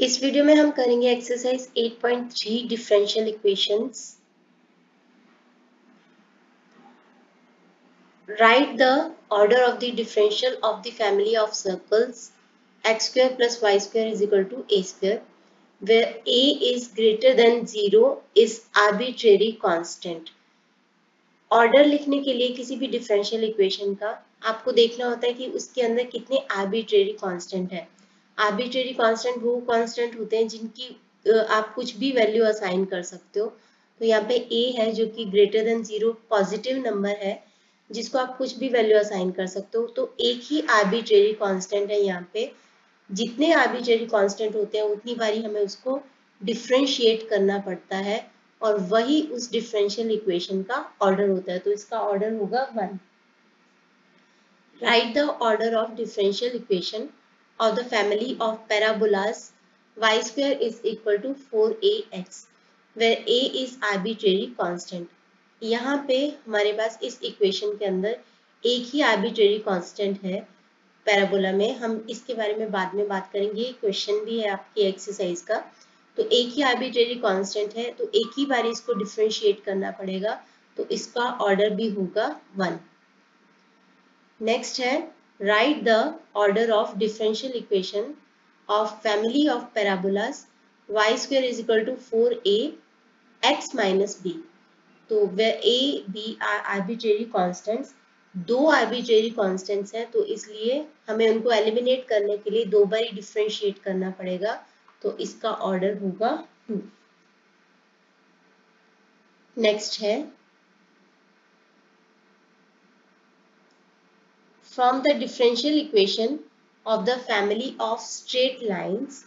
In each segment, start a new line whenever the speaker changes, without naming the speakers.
इस वीडियो में हम करेंगे exercise 8.3 differential equations. Right the order of the differential of the family of circles x square plus y square is equal to a square where a is greater than 0 is arbitrary constant। Order लिखने के लिए किसी भी differential equation का आपको देखना होता है कि उसके अंदर कितने आर्बिट्रेरी कांस्टेंट है। आर्बिट्रेरी कांस्टेंट वो कांस्टेंट होते हैं जिनकी आप कुछ भी वैल्यू असाइन कर सकते हो। तो यहाँ पे a है जो कि ग्रेटर देन 0 पॉजिटिव नंबर है जिसको आप कुछ भी वैल्यू असाइन कर सकते हो। तो एक ही आर्बिट्रेरी कांस्टेंट है यहाँ पे। जितने आर्बिट्रेरी कांस्टेंट होते हैं उतनी बारी हमें उसको डिफरेंशिएट करना पड़ता है और वही उस डिफरेंशियल इक्वेशन का ऑर्डर होता है। तो इसका ऑर्डर होगा 1। Right the order of differential equation of the family of parabolas y square is equal to 4ax where a is arbitrary constant। यहाँ पे हमारे पास इस इक्वेशन के अंदर एक ही आर्बिट्रेरी कांस्टेंट है पैराबोला में। हम इसके बारे में बाद में बात करेंगे, क्वेश्चन भी है आपकी एक्सरसाइज का। तो एक ही आर्बिट्रेरी कांस्टेंट है तो एक ही बार इसको डिफरेंशिएट करना पड़ेगा, तो इसका ऑर्डर भी होगा 1। नेक्स्ट है right the order of differential equation of family of parabolas y square is equal to 4a x minus b। तो where a b are arbitrary constants, दो आर्बिट्रेरी कांस्टेंट्स हैं तो इसलिए हमें उनको एलिमिनेट करने के लिए दो बार डिफरेंशिएट करना पड़ेगा। तो इसका ऑर्डर होगा 2। नेक्स्ट है from the differential equation of the family of straight lines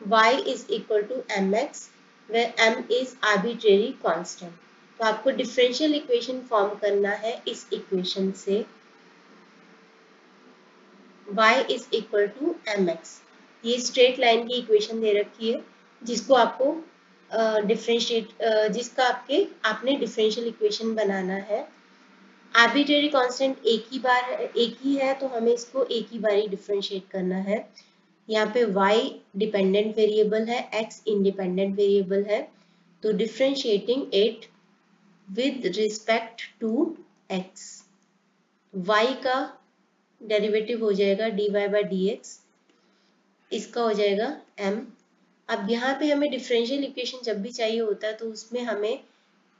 y is equal to mx where m is arbitrary constant। तो आपको डिफरेंशियल इक्वेशन फॉर्म करना है इस इक्वेशन से y is equal to mx। ये straight line की equation दे रखी है जिसको आपको जिसका आपने डिफरेंशियल इक्वेशन बनाना है। आर्बिट्रेरी कांस्टेंट एक ही है तो हमें इसको एक ही बार ही डिफरेंशिएट करना है। यहाँ पे y डिपेंडेंट वेरिएबल है, x इंडिपेंडेंट वेरिएबल है। तो differentiating it with respect to x, y का डेरिवेटिव हो जाएगा dy बाई dx, इसका हो जाएगा m। अब यहाँ पे हमें डिफरेंशियल इक्वेशन जब भी चाहिए होता है तो उसमें हमें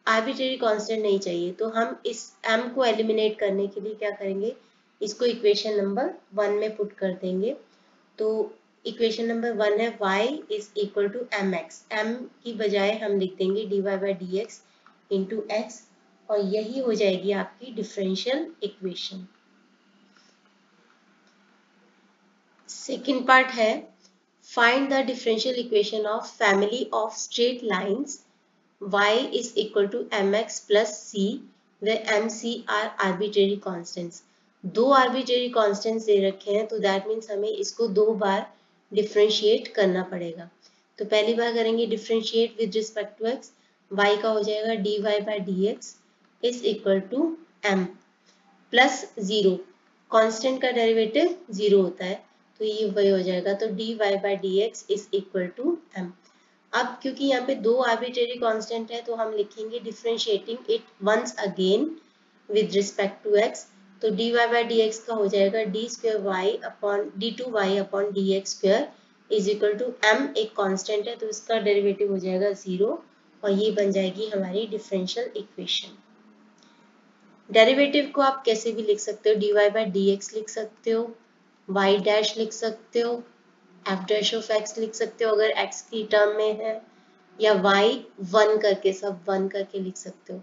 आर्बिट्रेरी कांस्टेंट नहीं चाहिए, तो हम इस m को एलिमिनेट करने के लिए क्या करेंगे, इसको इक्वेशन नंबर 1 में पुट कर देंगे। तो इक्वेशन नंबर 1 है y is equal to mx, m की बजाय हम लिख देंगे dy by dx into x और यही हो जाएगी आपकी डिफरेंशियल इक्वेशन। सेकेंड पार्ट है find the differential equation of family of straight lines y is equal to mx plus c where mc are arbitrary constants। दो arbitrary constants दे रखे हैं तो that means हमें इसको दो बार डिफरेंशिएट करना पड़ेगा। तो पहली बार करेंगे differentiate with respect to x, y का हो जाएगा dy by dx is equal to m plus 0, constant का डेरिवेटिव 0 होता है तो ये वही हो जाएगा। तो dy by dx is equal to m। अब क्योंकि यहाँ पे दो आर्बिट्रेरी कांस्टेंट है तो हम लिखेंगे differentiating it once again with respect to x। तो dy बाई dx का हो जाएगा d2y upon dx square is equal to m, एक कांस्टेंट है तो इसका डेरिवेटिव हो जाएगा 0 और ये बन जाएगी हमारी डिफरेंशियल इक्वेशन। डेरिवेटिव को आप कैसे भी लिख सकते हो, dy बाई dx लिख सकते हो, y डैश लिख सकते हो, f डैश ऑफ x लिख सकते हो अगर x की टर्म में है, या y 1 करके सब 1 करके लिख सकते हो।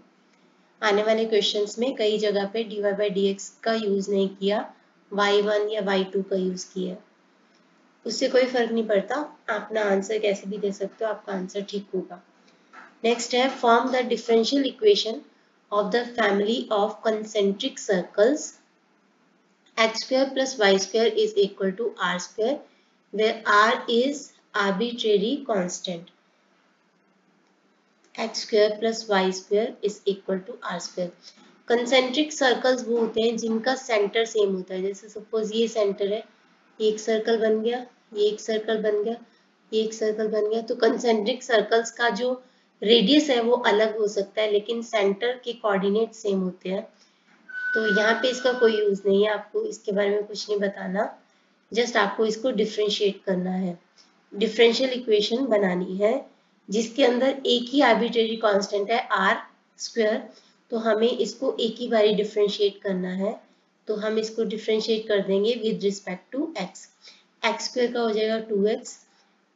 आने वाले क्वेश्चंस में कई जगह पे dy बाई dx का यूज नहीं किया, y1 या y2 का यूज किया, उससे कोई फर्क नहीं पड़ता, आप अपना आंसर कैसे भी दे सकते हो, आपका आंसर ठीक होगा। नेक्स्ट है form the differential equation of the family of concentric circles x square plus y square is equal to r square where r is arbitrary constant। x square plus y square is equal to r square। concentric circles वो होते हैं जिनका centre same होता है। जैसे suppose ये centre है, ये एक सर्कल बन गया, ये एक सर्कल बन गया, ये एक सर्कल बन गया। तो कंसेंट्रिक सर्कल्स का जो रेडियस है वो अलग हो सकता है, लेकिन सेंटर के कोऑर्डिनेट सेम होते हैं। तो यहाँ पे इसका कोई यूज नहीं है, आपको इसके बारे में कुछ नहीं बताना, जस्ट आपको इसको डिफ्रेंशिएट करना है। डिफरेंशियल इक्वेशन बनानी है जिसके अंदर एक ही आर्बिट्रेरी कांस्टेंट है आर स्क्वायर, तो हमें इसको एक ही बारी डिफरेंशिएट करना है। तो हम इसको डिफरेंशिएट कर देंगे with respect to x. X square का हो जाएगा 2x,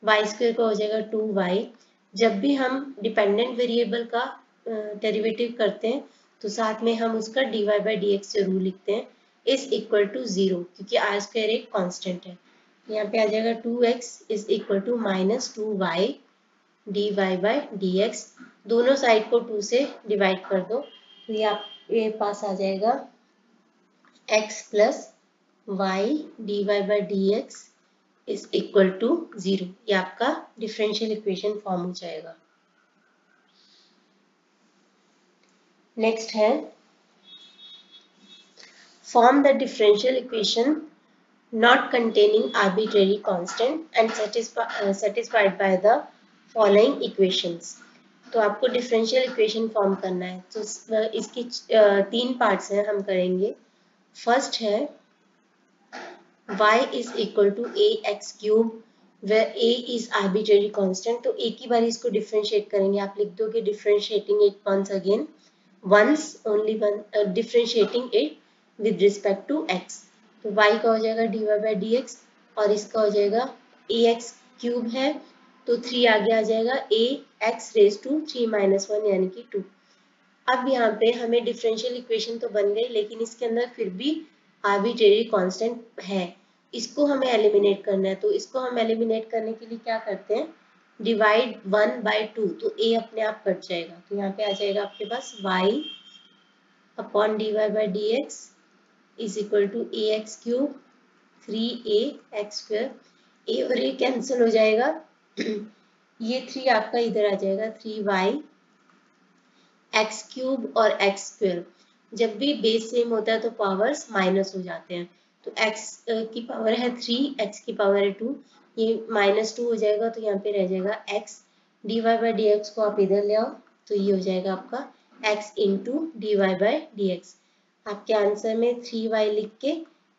वाई स्क्वायर का हो जाएगा 2y। जब भी हम डिपेंडेंट वेरिएबल का डेरिवेटिव करते हैं तो साथ में हम उसका dy बाई डी एक्स जरूर लिखते हैं, इज इक्वल टू 0, क्योंकि आर स्क्वायर एक कांस्टेंट है। यहाँ पे आ जाएगा 2x is equal to minus 2y dy by D x. दोनों साइड को 2 से डिवाइड कर दो, तो ये आपके पास आ जाएगा x plus y d by D x is equal to 0। ये आपका डिफरेंशियल इक्वेशन फॉर्म हो जाएगा। नेक्स्ट है form the differential equation not containing arbitrary constant and satisfied by the following equations। तो आपको डिफरेंशियल इक्वेशन फॉर्म करना है। तो इसकी 3 पार्ट्स हैं, हम करेंगे। फर्स्ट है y is equal to ax cube where a is arbitrary constant। तो एक ही बार इसको डिफरेंशिएट करेंगे। आप लिख दोगे differentiating it once again, once only one, differentiating it with respect to x। तो y का हो जाएगा dy बाई डी एक्स और इसका हो जाएगा ax क्यूब है, तो 3 आगे आ जाएगा ax रेज टू 3 माइनस 1 यानी कि 2। अब यहाँ पे हमें डिफरेंशियल इक्वेशन तो बन गई, लेकिन इसके अंदर फिर भी आर्बिट्रेरी कांस्टेंट है, इसको हमें एलिमिनेट करना है। तो इसको हम एलिमिनेट करने के लिए क्या करते हैं, डिवाइड 1 बाई 2, तो a अपने आप कट जाएगा। तो यहाँ पे आ जाएगा आपके पास y upon dy by D x is equal to a x cube 3ax square. a और a कैंसिल हो जाएगा ये 3 आपका इधर आ जाएगा, 3y एक्स क्यूब और एक्स स्क्वायर। जब भी बेस सेम होता है तो पावर्स माइनस हो जाते हैं। तो x की पावर है 3, x की पावर है 2, ये -2 हो जाएगा, तो यहाँ पे रह जाएगा x। dy by D x को आप इधर ले आओ, तो ये हो जाएगा आपका x into d Y by D x. आपके आंसर में 3y लिख के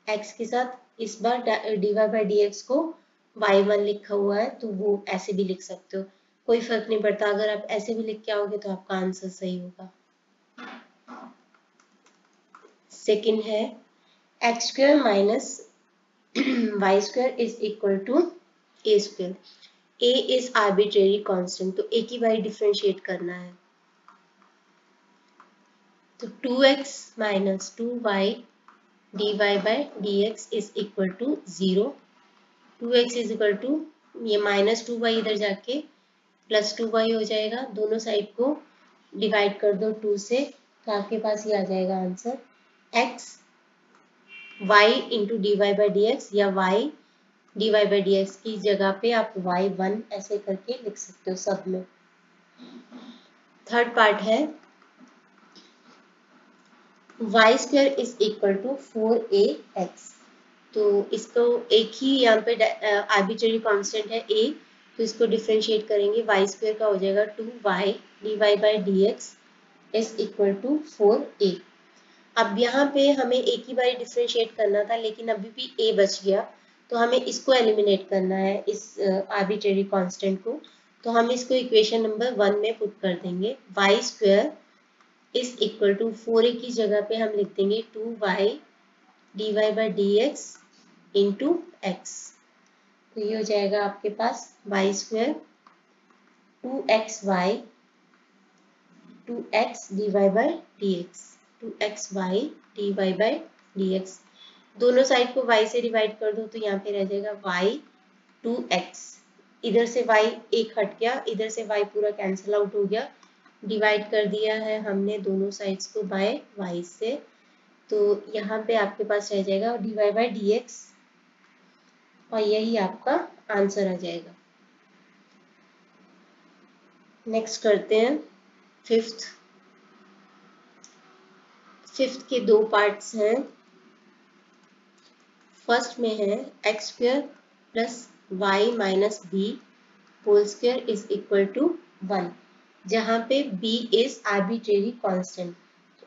x के साथ इस बार dy बाई डी एक्स को y1 लिखा हुआ है, तो वो ऐसे भी लिख सकते हो, कोई फर्क नहीं पड़ता। अगर आप ऐसे भी लिख के आओगे तो आपका आंसर सही होगा। सेकंड है x square minus y square is equal to a square. A is arbitrary constant, तो एक ही बार डिफरेंशिएट करना है। तो 2x minus 2y dy by D x is equal to 0। 2x is equal to, ये -2y इधर जाके प्लस 2y हो जाएगा, दोनों साइड को डिवाइड कर दो 2 से, तो आपके पास ये आ जाएगा answer x y into d Y by D x, या y d Y by D x की जगह पे आप y1 ऐसे करके लिख सकते हो सब में। थर्ड पार्ट है y square is equal to 4ax। तो इसको एक ही यहाँ पे आर्बिट्रेरी कांस्टेंट है a, तो इसको डिफरेंशिएट करेंगे। y स्क्वायर का हो जाएगा 2y d Y by D x is equal to 4a। अब यहाँ पे हमें एक ही बार डिफरेंशिएट करना था, लेकिन अभी भी a बच गया, तो हमें इसको एलिमिनेट करना है, इस आर्बिट्रेरी कांस्टेंट को। तो हम इसको इक्वेशन नंबर 1 में पुट कर देंगे। y square is equal to 4a की जगह पे हम लिख देंगे 2y d Y by D x into x. तो ये हो जाएगा आपके पास y square 2xy 2x dy by D x, 2xy dy by D x. दोनों साइड को y से डिवाइड कर दो, तो यहाँ पे रह जाएगा y 2x, इधर से y एक हट गया, इधर से y पूरा कैंसिल आउट हो गया। डिवाइड कर दिया है हमने दोनों साइड्स को बाय y से, तो यहाँ पे आपके पास रह जाएगा dy बाई डी एक्स, और यही आपका आंसर आ जाएगा। नेक्स्ट करते हैं फिफ्थ के 2 पार्ट्स हैं। फर्स्ट में है x square plus Y minus B whole square is equal to 1, जहाँ पे b is arbitrary constant.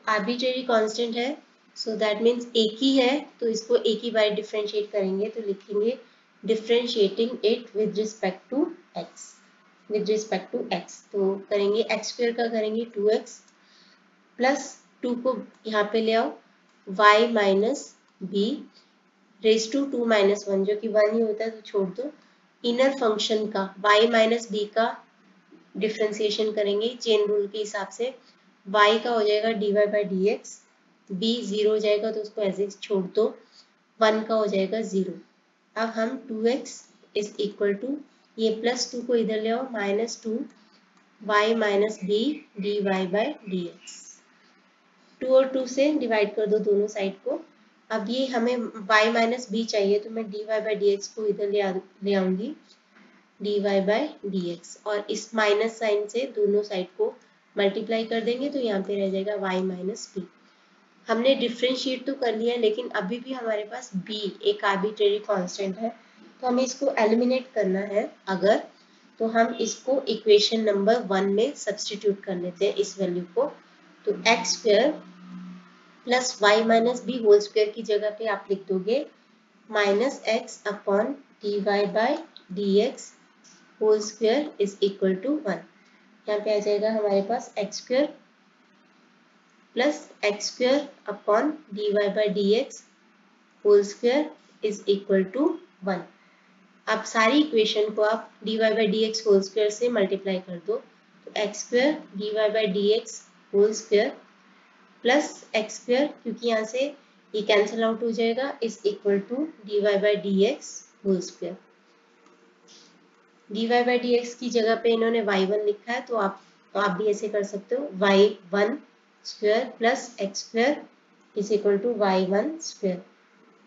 Arbitrary constant है सो दैट मीन्स एक ही है, तो इसको एक ही बार डिफ्रेंशिएट करेंगे, तो लिखेंगे differentiating it with respect to x, with respect to x। तो करेंगे x स्क्वायर का करेंगे 2x प्लस 2 को यहाँ पे ले आओ y minus b raise to 2 minus 1, जो कि 1 ही होता है तो छोड़ दो। इनर फंक्शन का y माइनस बी का डिफ्रेंसिएशन करेंगे चेन रूल के हिसाब से, y का हो जाएगा dy by D x, b 0 हो जाएगा तो उसको ऐसे छोड़ दो, 1 का हो जाएगा 0। अब हम 2x इज इक्वल टू ये प्लस 2 को इधर ले आओ minus 2 y minus b d Y by D x, 2 और 2 से डिवाइड कर दो दोनों साइड को। अब ये हमें y माइनस बी चाहिए तो मैं d Y by D x को इधर ले आऊंगी d Y by D x, और इस माइनस साइन से दोनों साइड को मल्टीप्लाई कर देंगे तो यहाँ पे रह जाएगा y माइनस बी। हमने डिफ्रेंशिएट तो कर लिया लेकिन अभी भी हमारे पास b एक आर्बिट्रेरी कांस्टेंट है, तो हमें इसको एलिमिनेट करना है अगर, तो हम इसको इक्वेशन नंबर 1 में सब्स्टिट्यूट कर लेते हैं इस वैल्यू को। तो x square plus Y minus B whole square की जगह पे आप लिख दोगे minus X upon D Y by D x whole square is equal to 1। यहाँ पे आ जाएगा हमारे पास x square plus x square upon D Y by D x whole square is equal to 1। अब सारी इक्वेशन को आप D Y by D x whole square से मल्टीप्लाई कर दो, तो x square d Y by D x whole square plus x square, क्योंकि यहाँ से ये कैंसिल आउट हो जाएगा, is equal to d Y by D x whole square. D Y by D x की जगह पे इन्होंने y1 लिखा है तो आप भी ऐसे कर सकते हो, y1 square plus x square is equal to y1 square,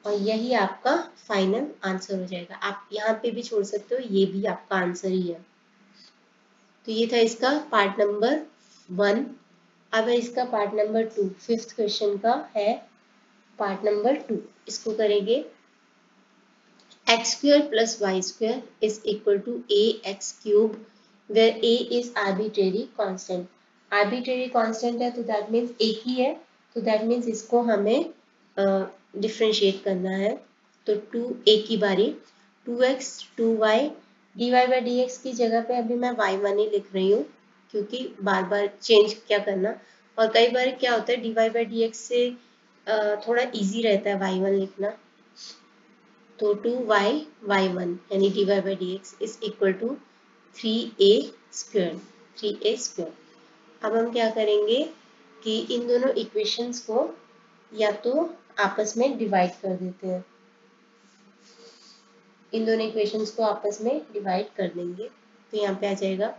और यही आपका फाइनल आंसर हो जाएगा। आप यहाँ पे भी छोड़ सकते हो, ये भी आपका आंसर ही है। तो ये था इसका पार्ट नंबर 1। अब है इसका पार्ट नंबर 2, फिफ्थ क्वेश्चन का है पार्ट नंबर 2। इसको करेंगे x square plus y square is equal to a x cube where a is arbitrary constant. Arbitrary constant है तो दैट मीन्स एक ही है, तो दैट मीन्स इसको हमें डिफ्रेंशिएट करना है। तो 2 ए की बारी 2x 2y d Y by D x की जगह पे अभी मैं y1 ही लिख रही हूँ, क्योंकि बार बार चेंज क्या करना, और कई बार क्या होता है d Y by D x से थोड़ा इजी रहता है y1 लिखना। तो 2y y1 यानी d Y by D x is equal to 3a square, 3a square. अब हम क्या करेंगे कि इन दोनों इक्वेशंस को या तो आपस में डिवाइड कर देते हैं, इन दोनों इक्वेशंस को आपस में डिवाइड कर देंगे। तो यहाँ पे आ जाएगा,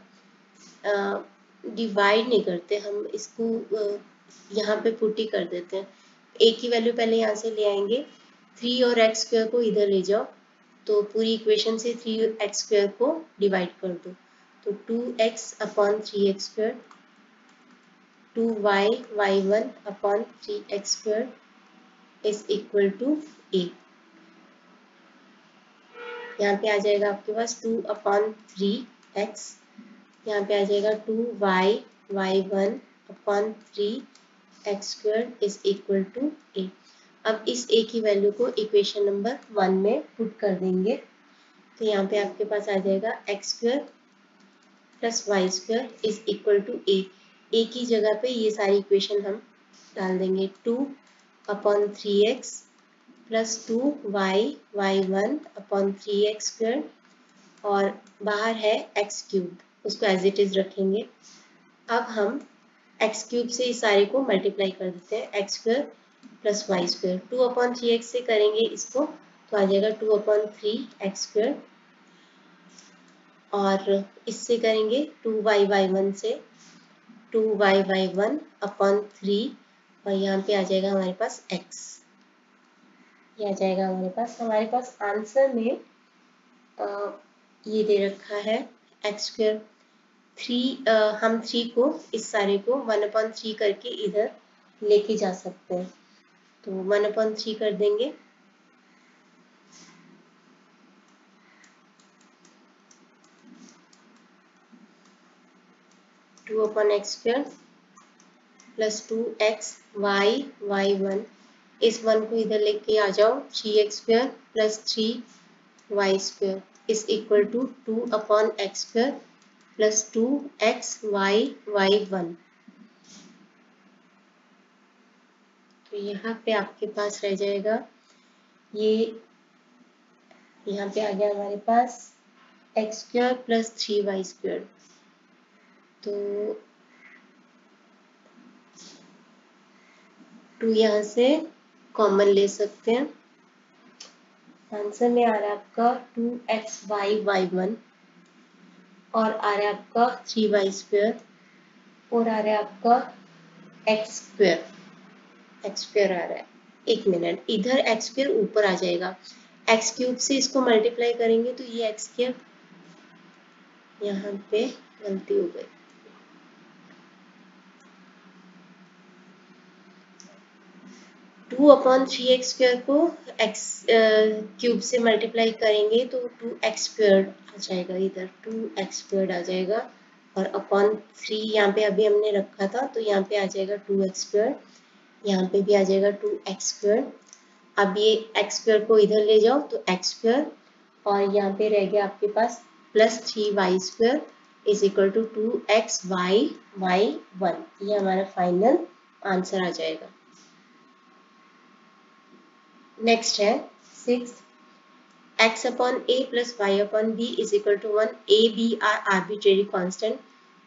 डिवाइड नहीं करते हम इसको, यहाँ पे पुट ही कर देते हैं। a की वैल्यू पहले यहाँ से ले आएंगे, 3 और एक्स स्क्वायर को इधर ले जाओ, तो पूरी इक्वेशन से 3 एक्स स्क्वायर को डिवाइड कर दो, तो 2x upon 3x square, 2y y1 upon 3x square is equal to a। यहाँ पे आ जाएगा आपके पास 2 अपॉन 3x, यहाँ पे आ जाएगा 2y y1 upon 3x square is equal to a। अब इस a की वैल्यू को इक्वेशन नंबर 1 में पुट कर देंगे, तो यहाँ पे आपके पास आ जाएगा x square plus y square is equal to a। a की जगह पे ये सारी इक्वेशन हम डाल देंगे, 2 upon 3x plus 2y y1 upon 3x square, और बाहर है x क्यूब, उसको एज इट इज रखेंगे। अब हम x क्यूब से इस सारे को मल्टीप्लाई कर देते हैं, x square plus y square, 2 upon 3x से करेंगे इसको तो आ जाएगा 2 अपॉन 3x स्क्वायर, और इससे करेंगे 2y y1 से 2y y1 अपॉन 3, और यहाँ पे आ जाएगा हमारे पास x, ये आ जाएगा हमारे पास आंसर में ये दे रखा है एक्स स्क्वायर 3। हम 3 को इस सारे को 1/3 करके इधर लेके जा सकते हैं, तो 1/3 कर देंगे, 2/x² प्लस 2xy 1। इस 1 को इधर लेके आ जाओ, 3x² plus 3y² is equal to 2/x² plus 2xy 1। तो यहाँ पे आपके पास रह जाएगा, ये यहाँ पे आ गया हमारे पास x² प्लस 3y²। तो 2 यहाँ से कॉमन ले सकते हैं। आंसर में आ रहा है आपका 2xy 1 और आ रहा है आपका 3y² और आ रहा है आपका x² आ रहा है। एक मिनट, इधर x² ऊपर आ जाएगा, x³ से इसको मल्टीप्लाई करेंगे तो ये x², यहाँ पे गलती हो गई, 2/3x² को x³ से मल्टीप्लाई करेंगे तो 2x² आ जाएगा, इधर 2x² आ जाएगा और अपॉन 3 यहाँ पे अभी हमने रखा था तो यहाँ पे आ जाएगा 2x², यहाँ पे भी आ जाएगा 2x²। अब ये x² को इधर ले जाओ तो x² और यहाँ पे रह गया आपके पास plus 3y² is equal to 2xy 1। ये हमारा फाइनल आंसर आ जाएगा। नेक्स्ट है 6, x/a plus y/b is equal to 1। a b are arbitrary constant,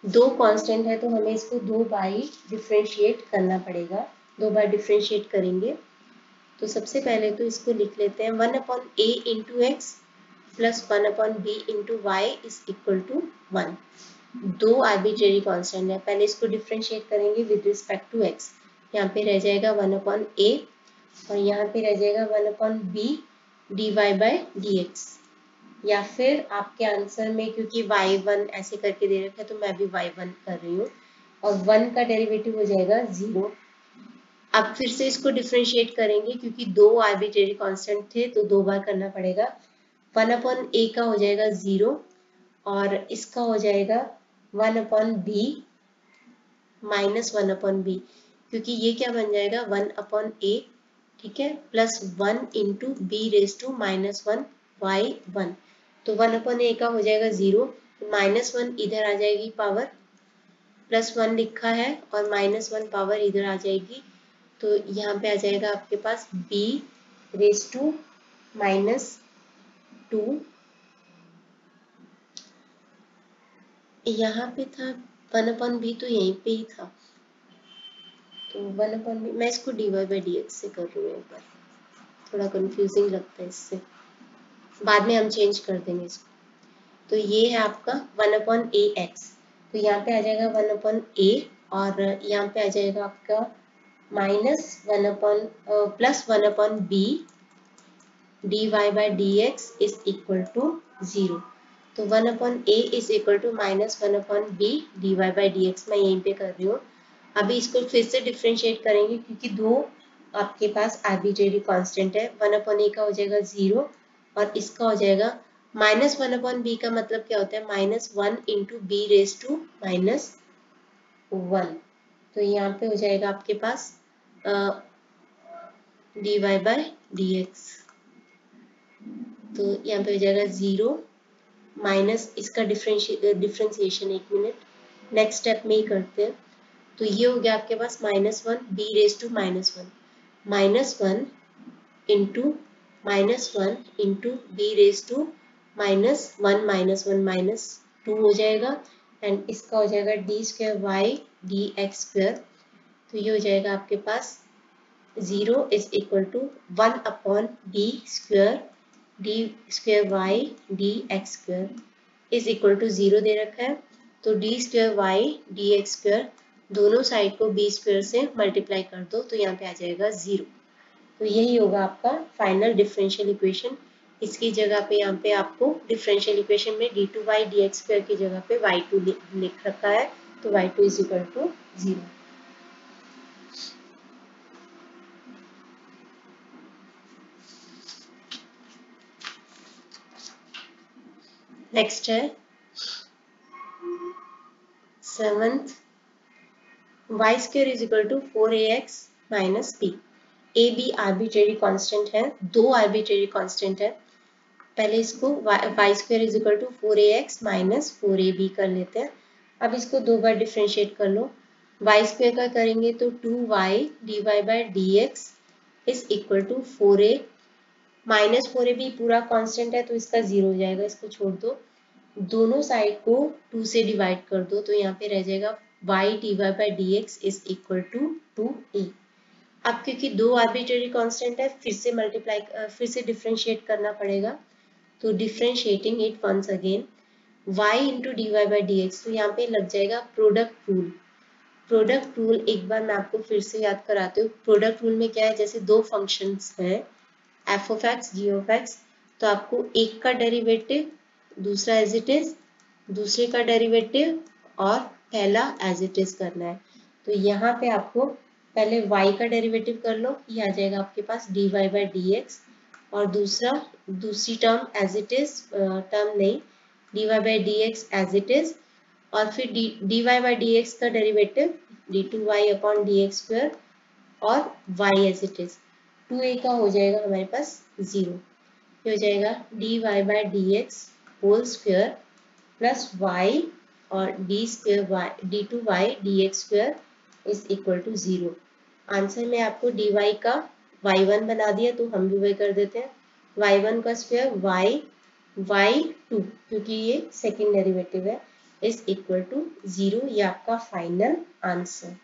दो कांस्टेंट है तो हमें इसको 2 बार डिफरेंशिएट करना पड़ेगा, 2 बार डिफरेंशिएट करेंगे। तो सबसे पहले तो इसको लिख लेते हैं 1/a into x plus 1/b into y is equal to 1। दो आर्बिट्रेरी कांस्टेंट है, पहले इसको डिफरेंशिएट करेंगे विद रिस्पेक्ट टू एक्स। यहाँ पे रह जाएगा 1/a और यहाँ पे रह जाएगा 1/b dy बाई dx। या फिर आपके आंसर में क्योंकि y1 ऐसे करके दे रखा है तो मैं भी y1 कर रही हूँ और 1 का डेरिवेटिव हो जाएगा 0। अब फिर से इसको डिफरेंशिएट करेंगे क्योंकि दो आर्बिट्रेरी कांस्टेंट थे तो 2 बार करना पड़ेगा। 1/a का हो जाएगा 0 और इसका हो जाएगा 1/b माइनस 1/b, क्योंकि ये क्या बन जाएगा 1/a, ठीक है, plus 1 into b raise to minus 1 y1। तो 1/a का हो जाएगा 0, माइनस 1 इधर आ जाएगी पावर, प्लस 1 लिखा है और माइनस 1 पावर इधर आ जाएगी। तो यहाँ पे आ जाएगा आपके पास b रेज टू माइनस 2, यहाँ पे था 1/b तो यहीं पे ही था, तो 1/b मैं इसको dy बाई dx से कर रही हूँ, एक बार थोड़ा कंफ्यूजिंग लगता है इससे, बाद में हम चेंज कर देंगे इसको। तो ये है आपका 1/ax, तो यहाँ पे आ जाएगा 1/a और यहाँ पे आ जाएगा आपका minus plus 1/b dy by dx is equal to 0। तो 1/a is equal to minus 1/b dy by dx मैं यहीं पे कर रही हूँ। अभी इसको फिर से डिफरेंशिएट करेंगे क्योंकि दो आपके पास आर्बिट्रेरी कांस्टेंट है। 1/a का हो जाएगा 0 और इसका हो जाएगा माइनस 1/b का मतलब क्या होता है minus 1 into b raise to minus 1। तो यहाँ पे हो जाएगा आपके पास dy बाई dx, तो यहाँ पे हो जाएगा 0 माइनस इसका डिफरेंशिएशन, एक मिनट नेक्स्ट स्टेप में ही करते हैं। तो ये हो गया आपके पास -1 b raise to -1, -1 into -1 into b raise to -1 -2 हो जाएगा एंड इसका हो जाएगा d² dx²। तो ये हो जाएगा आपके पास 0 is equal to 1/d² d² dx² is equal to 0 दे रखा है। तो d² dx² दोनों साइड को b² से मल्टीप्लाई कर दो तो यहाँ पे आ जाएगा 0। तो यही होगा आपका फाइनल डिफरेंशियल इक्वेशन। इसकी जगह पे यहाँ पे आपको डिफरेंशियल इक्वेशन में d2y dx² की जगह पे y2 लिख रखा है, तो y2 is equal to 0। Next है seventh y square is equal to 4ax minus b. A b arbitrary constant है, दो आर्बिट्रेरी कांस्टेंट है। पहले इसको y square is equal to 4ax minus 4ab कर लेते हैं। अब इसको दो बार डिफ्रेंशिएट कर लो। वाई स्क्वायर का करेंगे तो 2y dy by dx is equal to 4a minus 4ab पूरा कांस्टेंट है तो इसका जीरो हो जाएगा, इसको छोड़ दो। दोनों साइड को 2 से डिवाइड कर दो तो यहाँ पे रह जाएगा y dy by dx is equal to 2a। अब क्योंकि दो आर्बिट्रेरी कांस्टेंट है फिर से डिफरेंशिएट करना पड़ेगा, तो differentiating it once again y into d Y by D x, तो यहाँ पे लग जाएगा प्रोडक्ट रूल। प्रोडक्ट रूल एक बार मैं आपको फिर से याद कराती हूँ। प्रोडक्ट रूल में क्या है, जैसे दो फंक्शंस हैं f of x g of x, तो आपको एक का डेरिवेटिव दूसरा एज इट इज, दूसरे का डेरिवेटिव और पहला एज इट इज करना है। तो यहाँ पे आपको पहले y का डेरिवेटिव कर लो, ये आ जाएगा आपके पास dy बाई डी एक्स, और दूसरी term as it is, term नहीं, dy by D x as it is, और फिर dy बाई डी एक्स का derivative d2y upon d x square और y as it is. 2a का हो जाएगा हमारे पास 0, ये हो जाएगा dy by D x whole square plus y और d square y d2y dx square is equal to 0। Answer में आपको dy का y1 बना दिया तो हम भी वही कर देते हैं, y1 का स्क्वायर y2 क्योंकि ये सेकंड डेरिवेटिव है इज इक्वल टू 0। ये आपका फाइनल आंसर।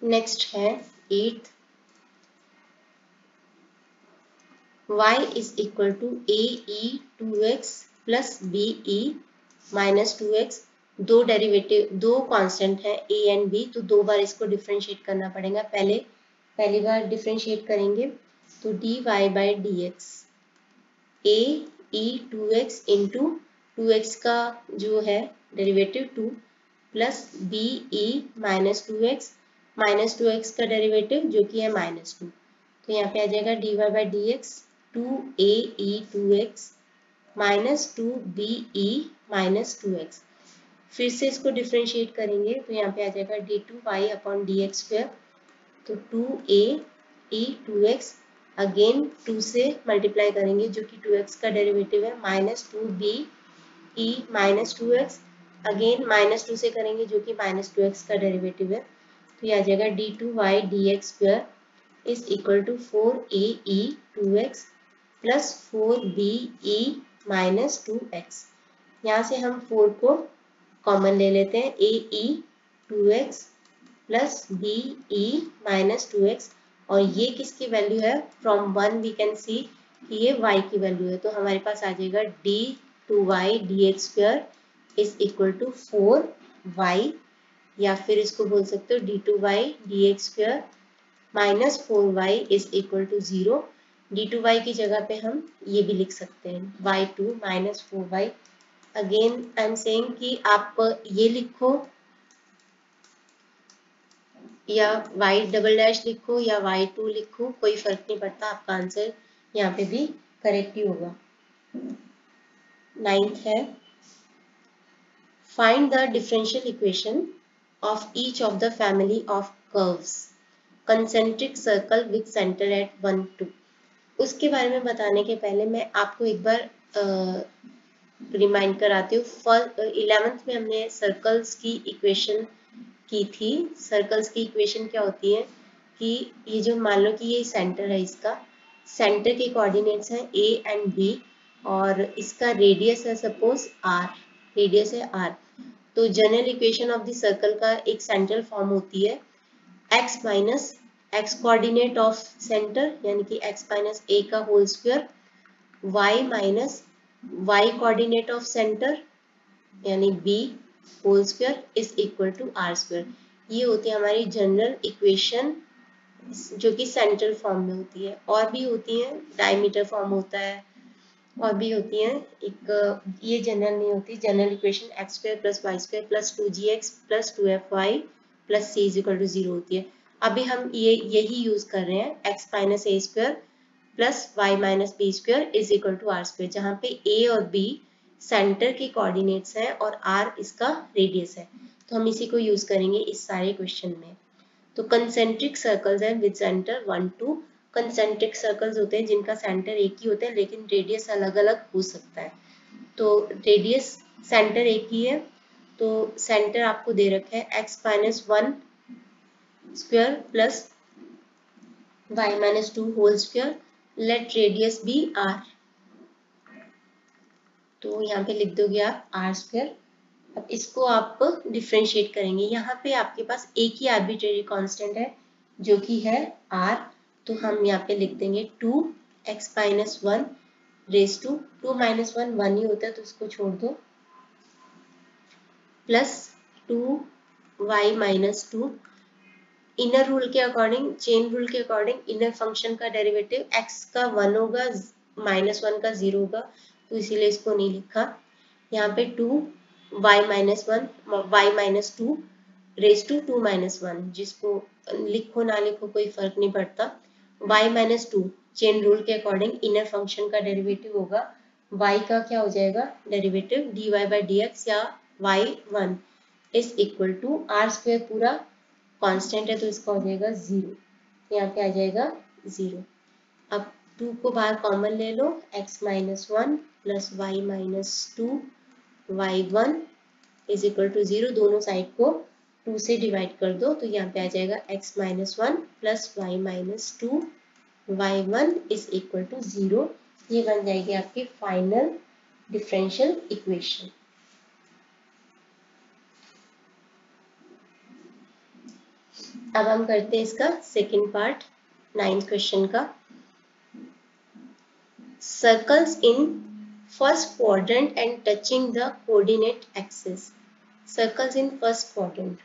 नेक्स्ट है 8th, y is equal to ae 2x plus be minus 2x। दो डेरिवेटिव दो कांस्टेंट है a एंड b, तो दो बार इसको डिफरेंशिएट करना पड़ेगा। पहली बार डिफरेंशिएट करेंगे तो dy by D x a e 2x into 2x का जो है derivative 2 plus b e minus 2x का डेरिवेटिव जो कि है माइनस 2, तो यहाँ पे आ जाएगा dy by D x 2a e 2x minus 2be minus 2x। फिर से इसको डिफरेंशिएट करेंगे तो यहाँ पे आ जाएगा d2y upon d x square, तो 2a e 2x अगेन 2 से मल्टीप्लाई करेंगे जो कि 2x का डेरिवेटिव है, minus 2b e minus 2x again minus 2 से करेंगे जो कि माइनस 2x का डेरिवेटिव है, तो ये आ जाएगा d2y dx square is equal to 4a e 2x plus 4be minus 2x। यहाँ से हम 4 को कॉमन ले लेते हैं, ae 2x plus be minus 2x, और ये किसकी वैल्यू है, फ्रॉम 1 वी कैन सी कि ये y की वैल्यू है, तो हमारे पास आ जाएगा d2y dx square is equal to 4y, या फिर इसको बोल सकते हो d2y dx square minus 4y is equal to 0। d2y की जगह पे हम ये भी लिख सकते हैं y2 minus 4y। Again I am saying कि आप ये लिखो या y डबल डैश लिखो या y2 लिखो, कोई फर्क नहीं पड़ता, आपका आंसर यहाँ पे भी करेक्ट ही होगा। 9th है find the differential equation of each of the family of curves concentric circle with centre at 1 2। उसके बारे में बताने के पहले मैं आपको एक बार रिमाइंड कराती हूँ। 11th में हमने सर्कल्स की इक्वेशन की थी। सर्कल्स की इक्वेशन क्या होती है कि ये जो मान लो कि ये सेंटर है, इसका सेंटर के कोऑर्डिनेट्स हैं a एंड b और इसका रेडियस है सपोज r, रेडियस है r, तो general equation of the circle का एक सेंट्रल फॉर्म होती है x minus x coordinate of centre यानी कि x माइनस a का whole square, y minus y coordinate of centre यानी b whole square is equal to r square. ये होती है हमारी जनरल इक्वेशन जो कि सेंट्रल फॉर्म में होती है। और भी होती है, डायमीटर फॉर्म होता है, और भी होती है, एक ये जनरल नहीं होती। General equation x square plus y square plus 2gx plus 2fy plus c is equal to 0 होती है। अभी हम यही यूज कर रहे हैं, x minus a square plus Y minus b square is equal to r square, जहाँ पे a और b सेंटर के कोऑर्डिनेट्स हैं और r इसका रेडियस है, तो हम इसी को यूज करेंगे इस सारे क्वेश्चन में। तो कंसेंट्रिक सर्कल्स हैं विद सेंटर 1 2, कंसेंट्रिक सर्कल्स होते हैं जिनका सेंटर एक ही होता है लेकिन रेडियस अलग अलग हो सकता है। तो रेडियस सेंटर एक ही है, तो सेंटर आपको दे रखा है x-1 square plus y-2 whole square, let radius be r। तो यहाँ पे लिख दोगे आप r स्क्वायर। अब इसको आप डिफ्रेंशिएट करेंगे, यहाँ पे आपके पास एक ही आर्बिट्रेरी कांस्टेंट है जो कि है r, तो हम यहाँ पे लिख देंगे 2x-1 रेज टू 2 माइनस 1 1 ही होता है तो उसको छोड़ दो, प्लस 2y-2। इनर रूल के अकॉर्डिंग, चेन रूल के अकॉर्डिंग इनर फंक्शन का डेरिवेटिव x का 1 होगा, -1 का 0 होगा, तो इसीलिए इसको नहीं लिखा। यहाँ पे 2y-1 y-2 raise to 2 minus 1, जिसको लिखो ना लिखो कोई फर्क नहीं पड़ता। y-2 चेन रूल के अकॉर्डिंग इनर फंक्शन का डेरिवेटिव होगा, y का क्या हो जाएगा डेरिवेटिव dy/dx या y1 is equal to r square, पूरा कांस्टेंट है तो इसका हो जाएगा 0, यहाँ पे आ जाएगा 0। अब 2 को बाहर कॉमन ले लो, x-1 plus y-2 y1 is equal to 0, दोनों साइड को 2 से डिवाइड कर दो, तो यहाँ पे आ जाएगा x-1 plus y-2 y1 is equal to 0। ये बन जाएगी आपकी फाइनल डिफरेंशियल इक्वेशन। अब हम करते हैं इसका सेकेंड पार्ट 9th क्वेश्चन का। Circles in first quadrant and touching the coordinate axis. Circles in first quadrant,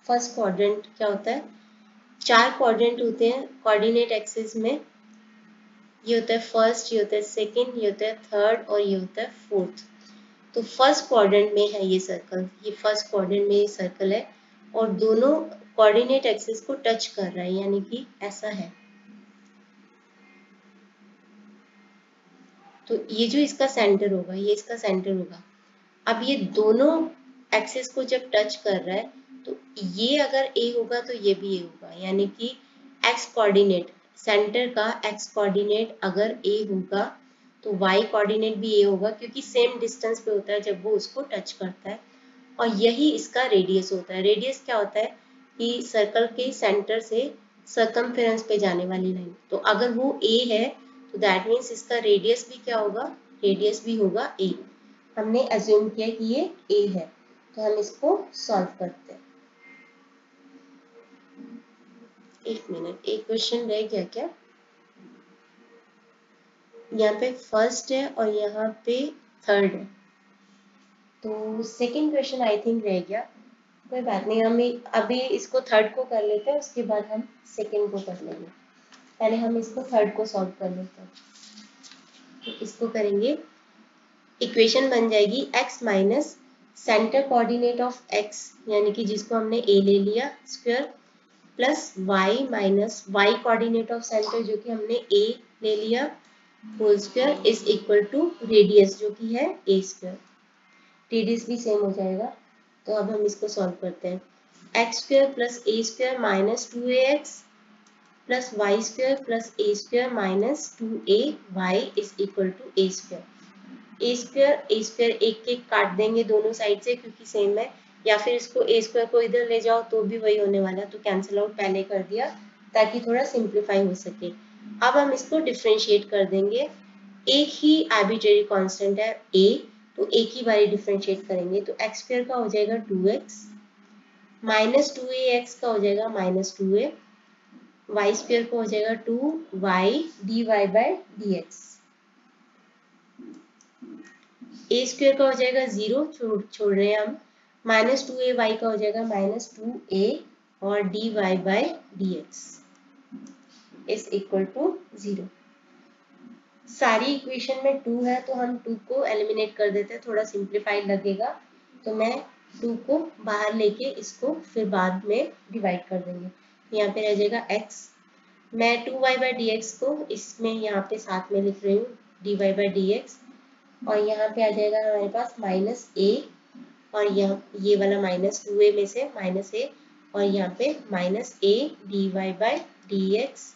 first quadrant क्या होता है, 4 क्वाड्रेंट होते हैं कोऑर्डिनेट एक्सिस में। ये होता है फर्स्ट, ये होता है सेकंड, ये होता है थर्ड और ये होता है फोर्थ। तो फर्स्ट क्वाड्रेंट में है ये सर्कल, ये फर्स्ट क्वाड्रेंट में ये सर्कल है और दोनों कोऑर्डिनेट एक्सिस को टच कर रहा है, यानी कि ऐसा है। तो ये जो इसका सेंटर होगा, ये इसका सेंटर होगा। अब ये दोनों एक्सिस को जब टच कर रहा है तो ये अगर ए होगा तो ये भी ए होगा, यानी कि एक्स कोऑर्डिनेट, सेंटर का एक्स कोऑर्डिनेट अगर ए होगा तो वाई कोऑर्डिनेट भी ए होगा, क्योंकि सेम डिस्टेंस पे होता है जब वो उसको टच करता है। और यही इसका रेडियस होता है। रेडियस क्या होता है कि सर्कल के सेंटर से सर्कमफेरेंस पे जाने वाली लाइन। तो अगर वो ए है तो दैट मीन्स इसका रेडियस भी क्या होगा, रेडियस भी होगा ए। हमने अज्यूम किया कि ये ए है, तो हम इसको सॉल्व करते हैं। एक मिनट, एक क्वेश्चन रह गया क्या, यहाँ पे फर्स्ट है और यहाँ पे थर्ड है, तो सेकंड क्वेश्चन आई थिंक रह गया। कोई बात नहीं, हम अभी इसको थर्ड को कर लेते हैं, उसके बाद हम सेकंड को कर लेंगे। पहले हम इसको थर्ड को सॉल्व कर लेते हैं। तो इसको करेंगे, इक्वेशन बन जाएगी x minus centre coordinate of x, यानी कि जिसको हमने a ले लिया square, plus y minus y coordinate of centre जो कि हमने a ले लिया whole square is equal to radius जो कि है a स्क्वायर। रेडियस भी सेम हो जाएगा। तो अब हम इसको सॉल्व करते हैं। x square plus a square minus 2ax plus y square plus a square minus 2ay is equal to a square. A square एक एक काट देंगे दोनों साइड से क्योंकि सेम है, या फिर इसको ए स्क्वायर को इधर ले जाओ तो भी वही होने वाला, तो कैंसिल आउट पहले कर दिया ताकि थोड़ा सिंप्लीफाई हो सके। अब हम इसको डिफरेंशिएट कर देंगे। एक ही आर्बिट्रेरी कांस्टेंट है a, तो एक ही बारी डिफरेंशिएट करेंगे, तो एक्स स्क्वायर का हो जाएगा 2x माइनस 2ax का हो जाएगा माइनस 2a, वाई स्क्वायर का हो जाएगा 2y dy/dx, ए स्क्वायर का हो जाएगा 0, छोड़ रहे हैं हम, माइनस 2ay का हो जाएगा माइनस 2a और dy/dx इज इक्वल टू 0। सारी इक्वेशन में 2 है तो हम 2 को एलिमिनेट कर देते हैं, थोड़ा सिंप्लीफाइड लगेगा, तो मैं 2 को बाहर लेके इसको फिर बाद में डिवाइड कर देंगे। यहाँ पे रह जाएगा x, मैं 2y/dx को इसमें यहाँ पे साथ में लिख रही हूँ dy/dx, और यहाँ पे आ जाएगा हमारे पास माइनस ए, और ये वाला माइनस 2a में से माइनस ए, और यहाँ पे minus a d Y by D x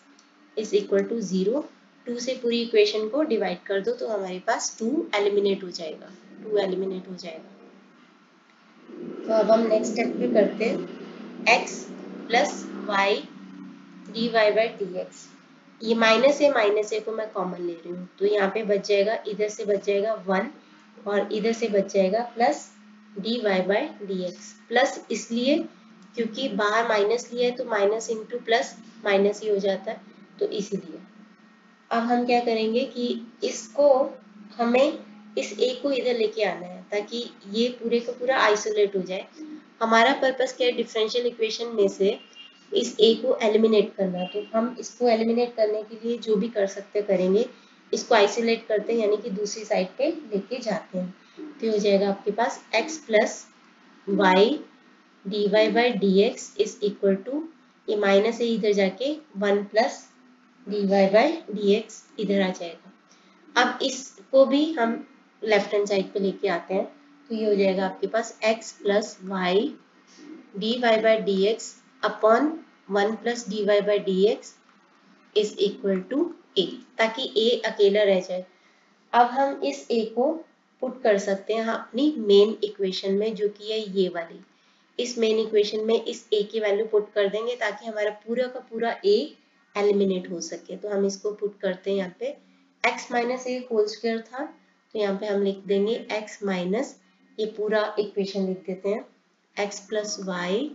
is equal to 0। 2 से पूरी इक्वेशन को डिवाइड कर दो तो हमारे पास 2 एलिमिनेट हो जाएगा, 2 एलिमिनेट हो जाएगा। तो अब हम नेक्स्ट स्टेप पे करते हैं x plus y d Y by D x. ये माइनस ए को मैं कॉमन ले रही हूँ, तो यहाँ पे बच जाएगा, इधर से बच जाएगा 1 और इधर से बच जाएगा plus d Y by D x. Plus इसलिए क्योंकि बाहर माइनस लिया है तो माइनस इंटू प्लस माइनस ही हो जाता है, तो इसीलिए। अब हम क्या करेंगे कि इसको हमें इस ए को इधर लेके आना है ताकि ये पूरे का पूरा आइसोलेट हो जाए। हमारा पर्पस क्या है, डिफरेंशियल इक्वेशन में से इस ए को एलिमिनेट करना। तो हम इसको एलिमिनेट करने के लिए जो भी कर सकते करेंगे, इसको आइसोलेट करते हैं यानी कि दूसरी साइड पे लेके जाते हैं। तो हो जाएगा आपके पास x plus y d Y by D x is equal to, ये माइनस है इधर जाके 1 plus d Y by D x इधर आ जाएगा। अब इसको भी हम लेफ्ट हैंड साइड पे लेके आते हैं, तो ये हो जाएगा आपके पास x plus y d Y by D x upon 1 plus d Y by D x is equal to a, ताकि a अकेला रह जाए। अब हम इस a को पुट कर सकते हैं अपनी मेन इक्वेशन में, जो कि है ये वाली। इस मेन इक्वेशन में इस a की वैल्यू पुट कर देंगे ताकि हमारा पूरा का पूरा a एलिमिनेट हो सके। तो हम इसको पुट करते हैं, यहाँ पे x minus a whole square था, तो यहाँ पे हम लिख देंगे x माइनस, ये पूरा इक्वेशन लिख देते हैं, x plus y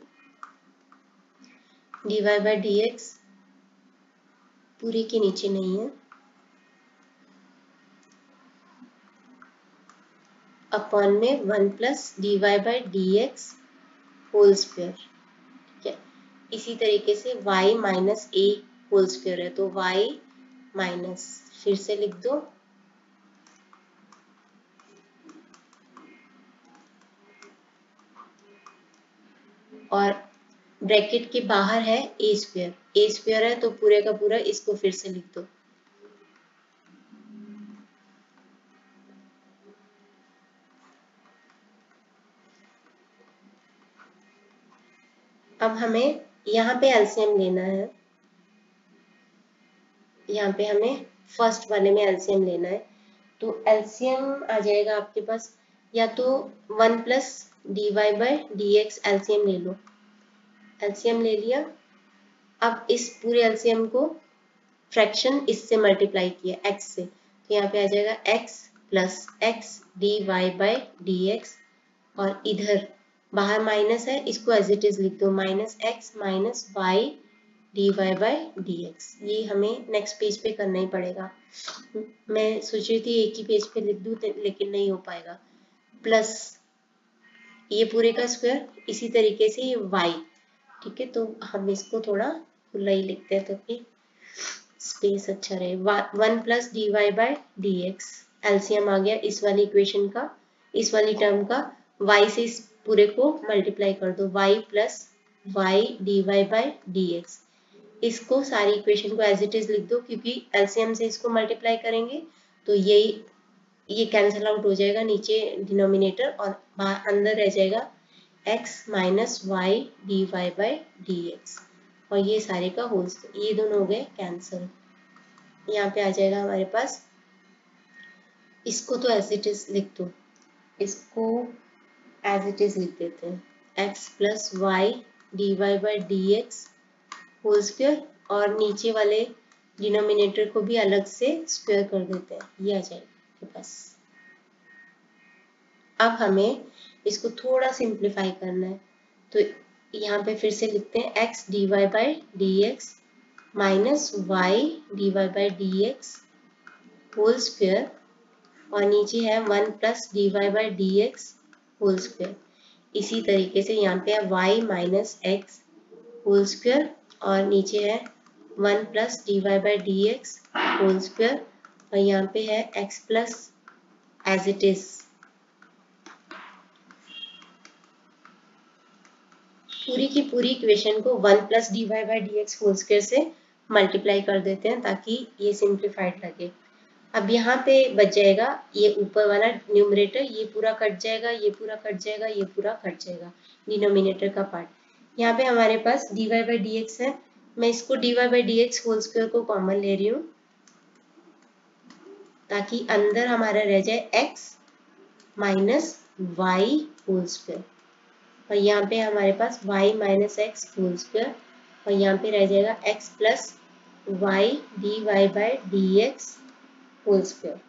d Y by D x, पूरी के नीचे नहीं है, अपॉन में 1 plus d Y by D x whole square. ठीक है, इसी तरीके से y minus a whole square है, तो y माइनस, फिर से लिख दो, और ब्रैकेट के बाहर है ए स्क्वायर है, तो पूरे का पूरा इसको फिर से लिख दो। अब हमें यहाँ पे एलसीएम लेना है, यहाँ पे हमें फर्स्ट वाले में एलसीएम लेना है। तो एलसीएम आ जाएगा आपके पास, या तो 1 plus d Y by D x LCM ले लो, एलसीएम ले लिया। अब इस पूरे एलसीएम को फ्रैक्शन इससे मल्टीप्लाई किया x से, तो यहाँ पे आ जाएगा x plus x d Y by D x, और इधर बाहर माइनस है, इसको एज इट इज लिख दो, minus x minus y d Y by D x. ये हमें नेक्स्ट पेज पे करना ही पड़ेगा। मैं सोच रही थी एक ही पेज पे लिख दूँ, लेकिन नहीं हो पाएगा। प्लस ये पूरे का स्क्वायर, इसी तरीके से ये y। ठीक है, तो हम इसको थोड़ा खुला ही लिखते हैं ताकि स्पेस अच्छा रहे। 1 plus d Y by D x, LCM आ गया इस वाली इक्वेशन का, इस वाली टर्म का, y से इस पूरे को मल्टीप्लाई कर दो, y plus y d Y by D x. इसको सारी इक्वेशन को एज इट इज लिख दो, क्योंकि एलसीएम से इसको मल्टीप्लाई करेंगे तो ये कैंसिल आउट हो जाएगा नीचे डिनोमिनेटर, और अंदर रह जाएगा x minus y d Y by D x, और ये सारे का होल स्क्वायर, ये दोनों हो गए कैंसिल। यहाँ पे आ जाएगा हमारे पास, इसको तो एज इट इज लिख दो, इसको एज इट इज लिख देते हैं, x plus y d Y by D x whole square, और नीचे वाले डिनोमिनेटर को भी अलग से स्क्वायर कर देते हैं, ये आ जाएगा आपके पास। अब हमें इसको थोड़ा सिंप्लीफाई करना है, तो यहाँ पे फिर से लिखते हैं x d Y by D x minus y d Y by D x whole square, और नीचे है 1 plus d Y by D x whole square. इसी तरीके से यहाँ पे है y minus x whole square, और नीचे है 1 plus d Y by D x whole square, और यहाँ पे है x plus as it is. पूरी की पूरी इक्वेशन को 1 plus d Y by D x whole square से मल्टीप्लाई कर देते हैं ताकि ये सिंप्लीफाइड लगे। अब यहाँ पे बच जाएगा ये ऊपर वाला न्यूमरेटर, ये पूरा कट जाएगा, ये पूरा कट जाएगा, ये पूरा कट जाएगा, डिनोमिनेटर का पार्ट। यहाँ पे हमारे पास dy बाई डी एक्स है, मैं इसको dy by D x whole square को कॉमन ले रही हूँ ताकि अंदर हमारा रह जाए x minus y whole square, और यहाँ पे हमारे पास y minus x whole square, और यहाँ पे रह जाएगा x plus y d Y by D x whole square.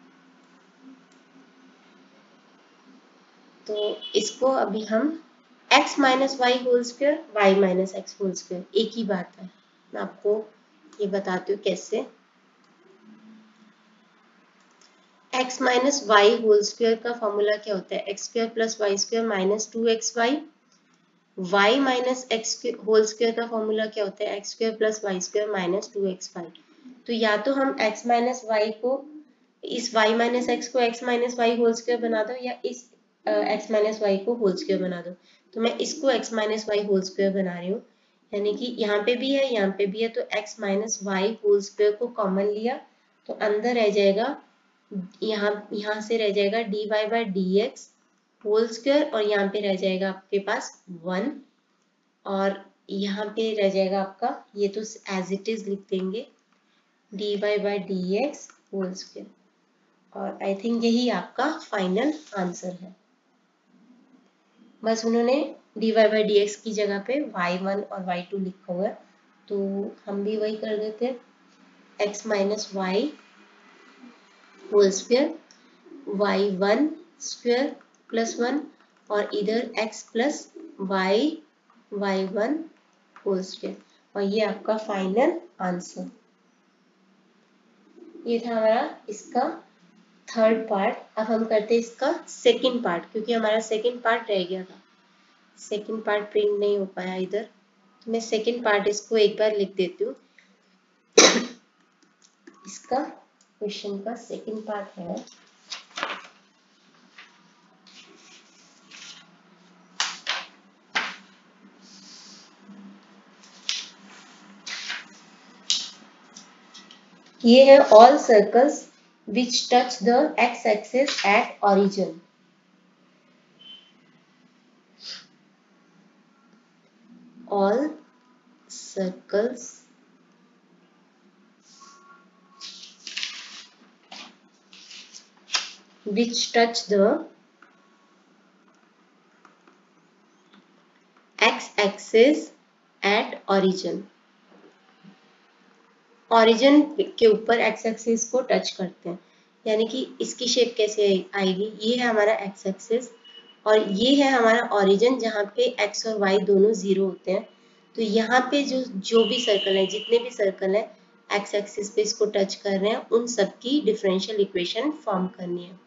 तो इसको अभी हम x minus y whole square, y minus x whole square, एक ही बात है। मैं आपको ये बताती हूँ कैसे। x minus y whole square का फॉर्मूला क्या होता है, x square plus y square minus 2xy। y minus x whole square का फॉर्मूला क्या होता है, x square plus y square minus 2xy। तो या तो हम x माइनस वाई को, इस y माइनस एक्स को x minus y whole square बना दो, या इस x माइनस वाई को होल स्क्वायर बना दो। तो मैं इसको x minus y whole square बना रही हूँ, यानी कि यहाँ पे भी है, यहाँ पे भी है, तो x minus y whole square को कॉमन लिया तो अंदर रह जाएगा, यहाँ से रह जाएगा dy by D x whole square, और यहाँ पे रह जाएगा आपके पास 1, और यहाँ पे रह जाएगा आपका, ये तो एज इट इज लिख देंगे, dy by D x whole square. और आई थिंक यही आपका फाइनल आंसर है। बस उन्होंने dy बाई डी एक्स की जगह पे y1 और y2 लिखा हुआ है, तो हम भी वही कर देते हैं, x minus y whole square y1 square plus 1, और इधर x plus y y1 whole square, और ये आपका फाइनल आंसर। ये था हमारा इसका थर्ड पार्ट। अब हम करते हैं इसका सेकंड पार्ट, क्योंकि हमारा सेकंड पार्ट रह गया था, सेकंड पार्ट प्रिंट नहीं हो पाया इधर, तो मैं सेकंड पार्ट इसको एक बार लिख देती हूँ। इसका क्वेश्चन का सेकंड पार्ट है, ये है all circles which touch the x-axis at origin. All circles which touch the x-axis at origin. Origin के ऊपर एक्स एक्सिस को टच करते हैं, यानी कि इसकी शेप कैसे आएगी, ये है हमारा एक्स एक्सिस और ये है हमारा ऑरिजिन, जहाँ पे एक्स और वाई दोनों जीरो होते हैं। तो यहाँ पे जो भी सर्कल है, जितने भी सर्कल है एक्स एक्सिस पे इसको टच कर रहे हैं, उन सब की डिफरेंशियल इक्वेशन फॉर्म करनी है।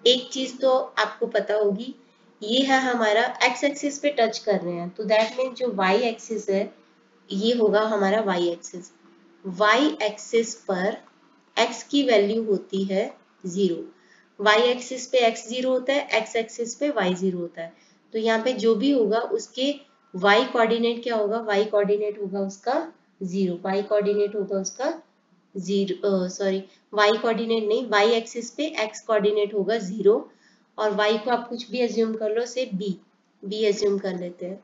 एक चीज तो आपको पता होगी, ये है हमारा एक्स एक्सिस पे टच कर रहे हैं, तो दैट मीन जो वाई एक्सिस है ये होगा हमारा वाई एक्सिस। y एक्सिस पर x की वैल्यू होती है 0, y एक्सिस पे x 0 होता है, x एक्सिस पे y 0 होता है। तो यहाँ पे जो भी होगा उसके y कोऑर्डिनेट क्या होगा, y कोऑर्डिनेट होगा उसका 0, y कोऑर्डिनेट होगा उसका 0, सॉरी y कोऑर्डिनेट नहीं, y एक्सिस पे x कोऑर्डिनेट होगा 0, और y को आप कुछ भी एज्यूम कर लो, से b एज्यूम कर लेते हैं,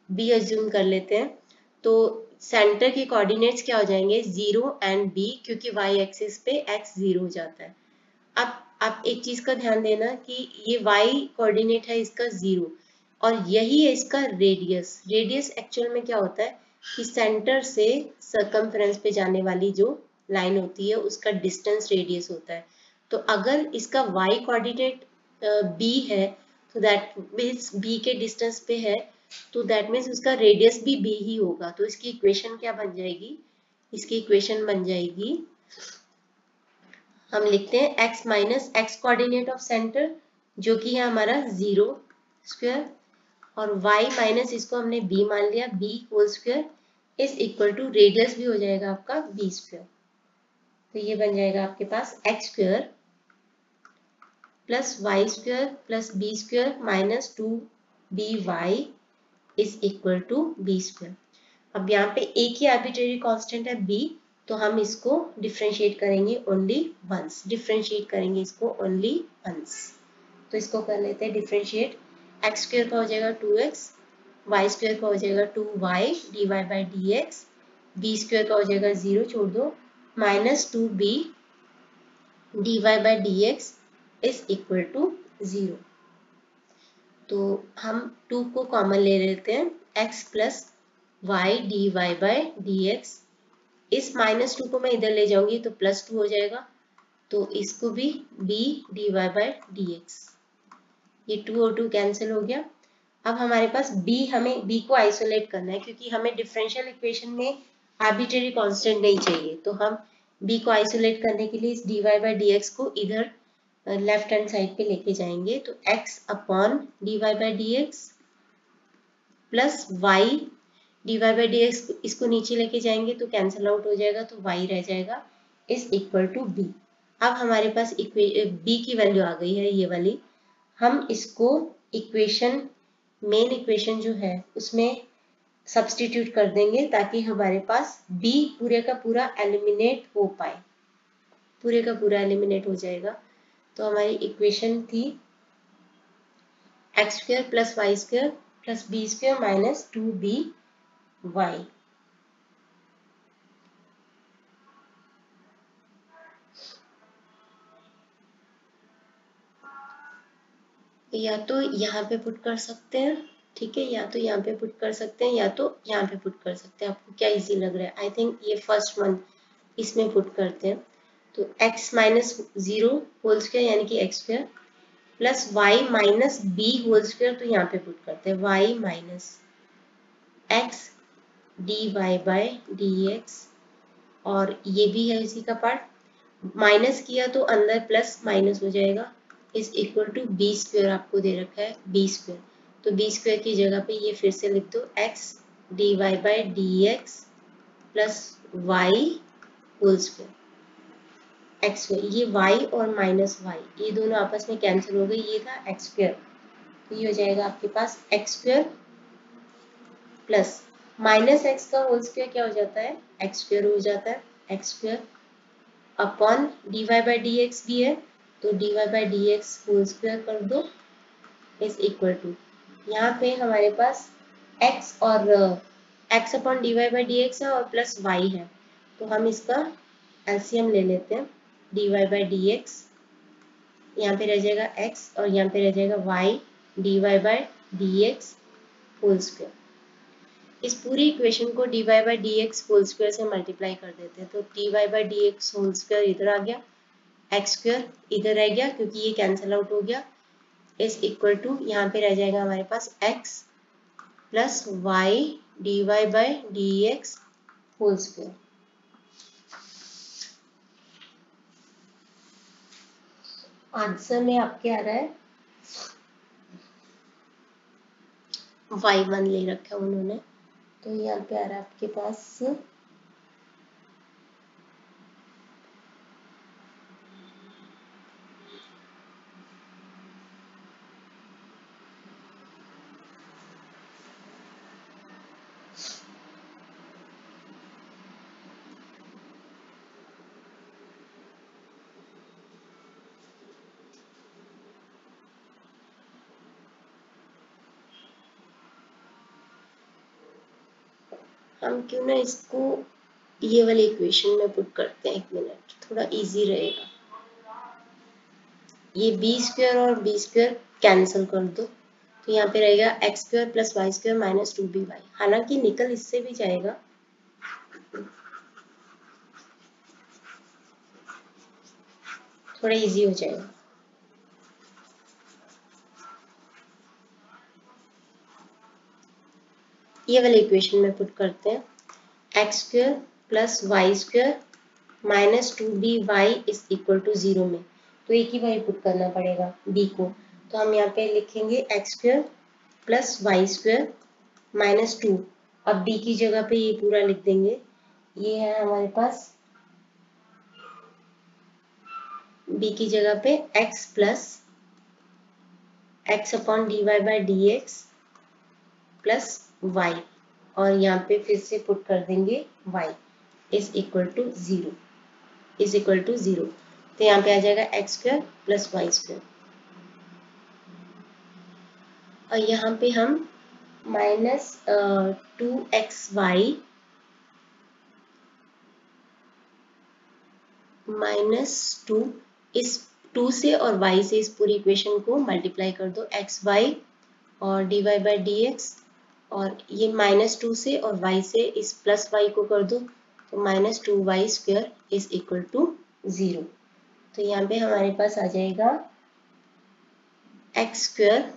b एज्यूम कर लेते हैं। तो सेंटर के कोऑर्डिनेट्स क्या हो जाएंगे, 0 एंड b, क्योंकि y एक्सिस पे x 0 हो जाता है। अब आप एक चीज का ध्यान देना कि ये y कोऑर्डिनेट है इसका 0, और यही है इसका रेडियस। रेडियस एक्चुअल में क्या होता है कि सेंटर से सर्कमफ्रेंस पे जाने वाली जो लाइन होती है उसका डिस्टेंस रेडियस होता है। तो अगर इसका y कोऑर्डिनेट b है, तो दैट मीन्स b के डिस्टेंस पे है, तो दैट मीन्स उसका रेडियस भी b ही होगा। तो इसकी इक्वेशन क्या बन जाएगी, इसकी इक्वेशन बन जाएगी, हम लिखते हैं x minus x coordinate of centre जो कि है हमारा 0 स्क्वायर, और y माइनस इसको हमने b मान लिया, b whole square is equal to radius भी हो जाएगा आपका b स्क्वायर। तो ये बन जाएगा आपके पास x square plus y square plus b square minus 2by is equal to b square. अब यहाँ पे एक ही आर्बिट्रेरी कांस्टेंट है b, तो हम इसको डिफ्रेंशिएट करेंगे ओनली वंस, डिफ्रेंशिएट करेंगे इसको ओनली वंस। तो इसको कर लेते हैं डिफ्रेंशिएट। एक्स स्क्वायर का हो जाएगा 2x, वाई स्क्वायर का हो जाएगा 2y dy by dx, b square का हो जाएगा 0 छोड़ दो, minus 2b dy by dx is equal to 0। तो हम 2 को कॉमन ले लेते हैं, x plus y d Y by D x. इस -2 को मैं इधर ले जाऊंगी तो +2 हो जाएगा, तो इसको भी b dy by D x, ये 2 और 2 कैंसिल हो गया। अब हमारे पास हमें b को आइसोलेट करना है, क्योंकि हमें डिफरेंशियल इक्वेशन में आर्बिट्रेरी कांस्टेंट नहीं चाहिए। तो हम b को आइसोलेट करने के लिए इस dy बाई dx को इधर लेफ्ट हैंड साइड पे लेके जाएंगे, तो x upon dy by dx plus y dy by dx, इसको नीचे लेके जाएंगे तो कैंसिल आउट हो जाएगा, तो y रह जाएगा इज इक्वल टू b। अब हमारे पास b की वैल्यू आ गई है ये वाली। हम इसको इक्वेशन, मेन इक्वेशन जो है उसमें सब्स्टिट्यूट कर देंगे, ताकि हमारे पास b पूरे का पूरा एलिमिनेट हो पाए, पूरे का पूरा एलिमिनेट हो जाएगा। तो हमारी इक्वेशन थी x square plus y square plus b square minus 2b y। या तो यहाँ पे पुट कर सकते हैं, ठीक है, या तो यहाँ पे पुट कर सकते हैं, या तो यहाँ पे पुट कर सकते हैं, आपको क्या इजी लग रहा है। आई थिंक ये फर्स्ट वन इसमें पुट करते हैं। तो x माइनस 0 होल स्क्वायर यानी कि x square plus Y minus B whole square, तो यहाँ पे पुट करते हैं y minus x d Y by D x, और ये भी है इसी का पार्ट। माइनस किया तो अंदर प्लस माइनस हो जाएगा, is equal to b square आपको दे रखा है बी स्क्वायर, तो बी स्क्वायर की जगह पे ये फिर से लिख दो x d Y by D x plus y whole square x square. ये y और माइनस वाई ये दोनों आपस में कैंसिल हो गए, ये था एक्स स्क्वायर, तो ये हो जाएगा आपके पास x square plus minus x का होल स्क्वायर क्या हो जाता है, एक्स स्क्वायर हो जाता है, x square upon D Y by D x भी है, तो d Y by D x whole square कर दो इज इक्वल टू, यहाँ पे हमारे पास x और x upon D Y by D x है और प्लस y है, तो हम इसका एलसीएम ले लेते हैं। D Y by D x यहाँ पे रह जाएगा x और यहाँ पे रह जाएगा y d Y by D x whole square. इस पूरी इक्वेशन को dy by D x whole square से मल्टीप्लाई कर देते हैं, तो dy by D x whole square इधर आ गया, एक्स स्क्वायर इधर रह गया क्योंकि ये कैंसिल आउट हो गया, इज इक्वल टू यहाँ पे रह जाएगा हमारे पास x plus y d Y by D x whole square. Answer में आपके आ रहा है y1 ले रखा है उन्होंने, तो यहाँ पे आ रहा है आपके पास हम क्यों ना इसको ये वाली इक्वेशन में पुट करते हैं, एक मिनट, थोड़ा इजी रहेगा। ये बी स्क्वायर और बी स्क्वायर कैंसिल कर दो, तो यहाँ पे रहेगा x square plus y square minus 2b y, हालांकि निकल इससे भी जाएगा, थोड़ा इजी हो जाएगा। ये वाली इक्वेशन में पुट करते हैं, x square plus y square minus 2b y is equal to 0 में, तो एक ही बार पुट करना पड़ेगा b को, तो हम यहाँ पे लिखेंगे x square plus y square minus 2, अब b की जगह पे ये पूरा लिख देंगे, ये है हमारे पास b की जगह पे x plus x upon D Y by D x plus y, और यहाँ पे फिर से पुट कर देंगे y, is equal to 0 is equal to 0। तो यहाँ पे आ जाएगा x square plus y square, और यहाँ पे हम माइनस 2xy माइनस 2, इस 2 से और y से इस पूरी इक्वेशन को मल्टीप्लाई कर दो, एक्स वाई और dy बाई डी एक्स, और ये माइनस 2 से और y से इस प्लस y को कर दो, तो minus 2y square is equal to 0। तो यहाँ पे हमारे पास आ जाएगा एक्स स्क्वायर,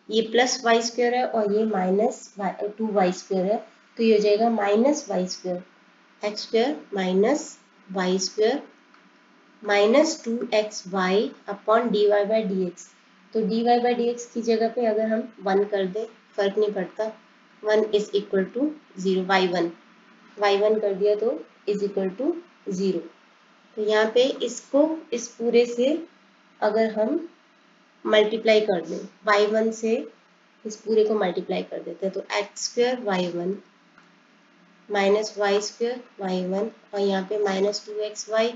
ये प्लस वाई स्क्वायर है और ये माइनस 2y स्क्वायर है, तो ये हो जाएगा minus y square, x square minus y square minus 2xy upon dy by D x. तो dy बाई डी एक्स की जगह पे अगर हम 1 कर दें, फर्क नहीं पड़ता, 1 इज इक्वल टू 0, y1 कर दिया तो इज इक्वल टू 0। तो यहाँ पे इसको इस पूरे से अगर हम मल्टीप्लाई कर दें, y1 से इस पूरे को मल्टीप्लाई कर देते हैं, तो x square y1 minus y square y1 और यहाँ पे माइनस 2xy,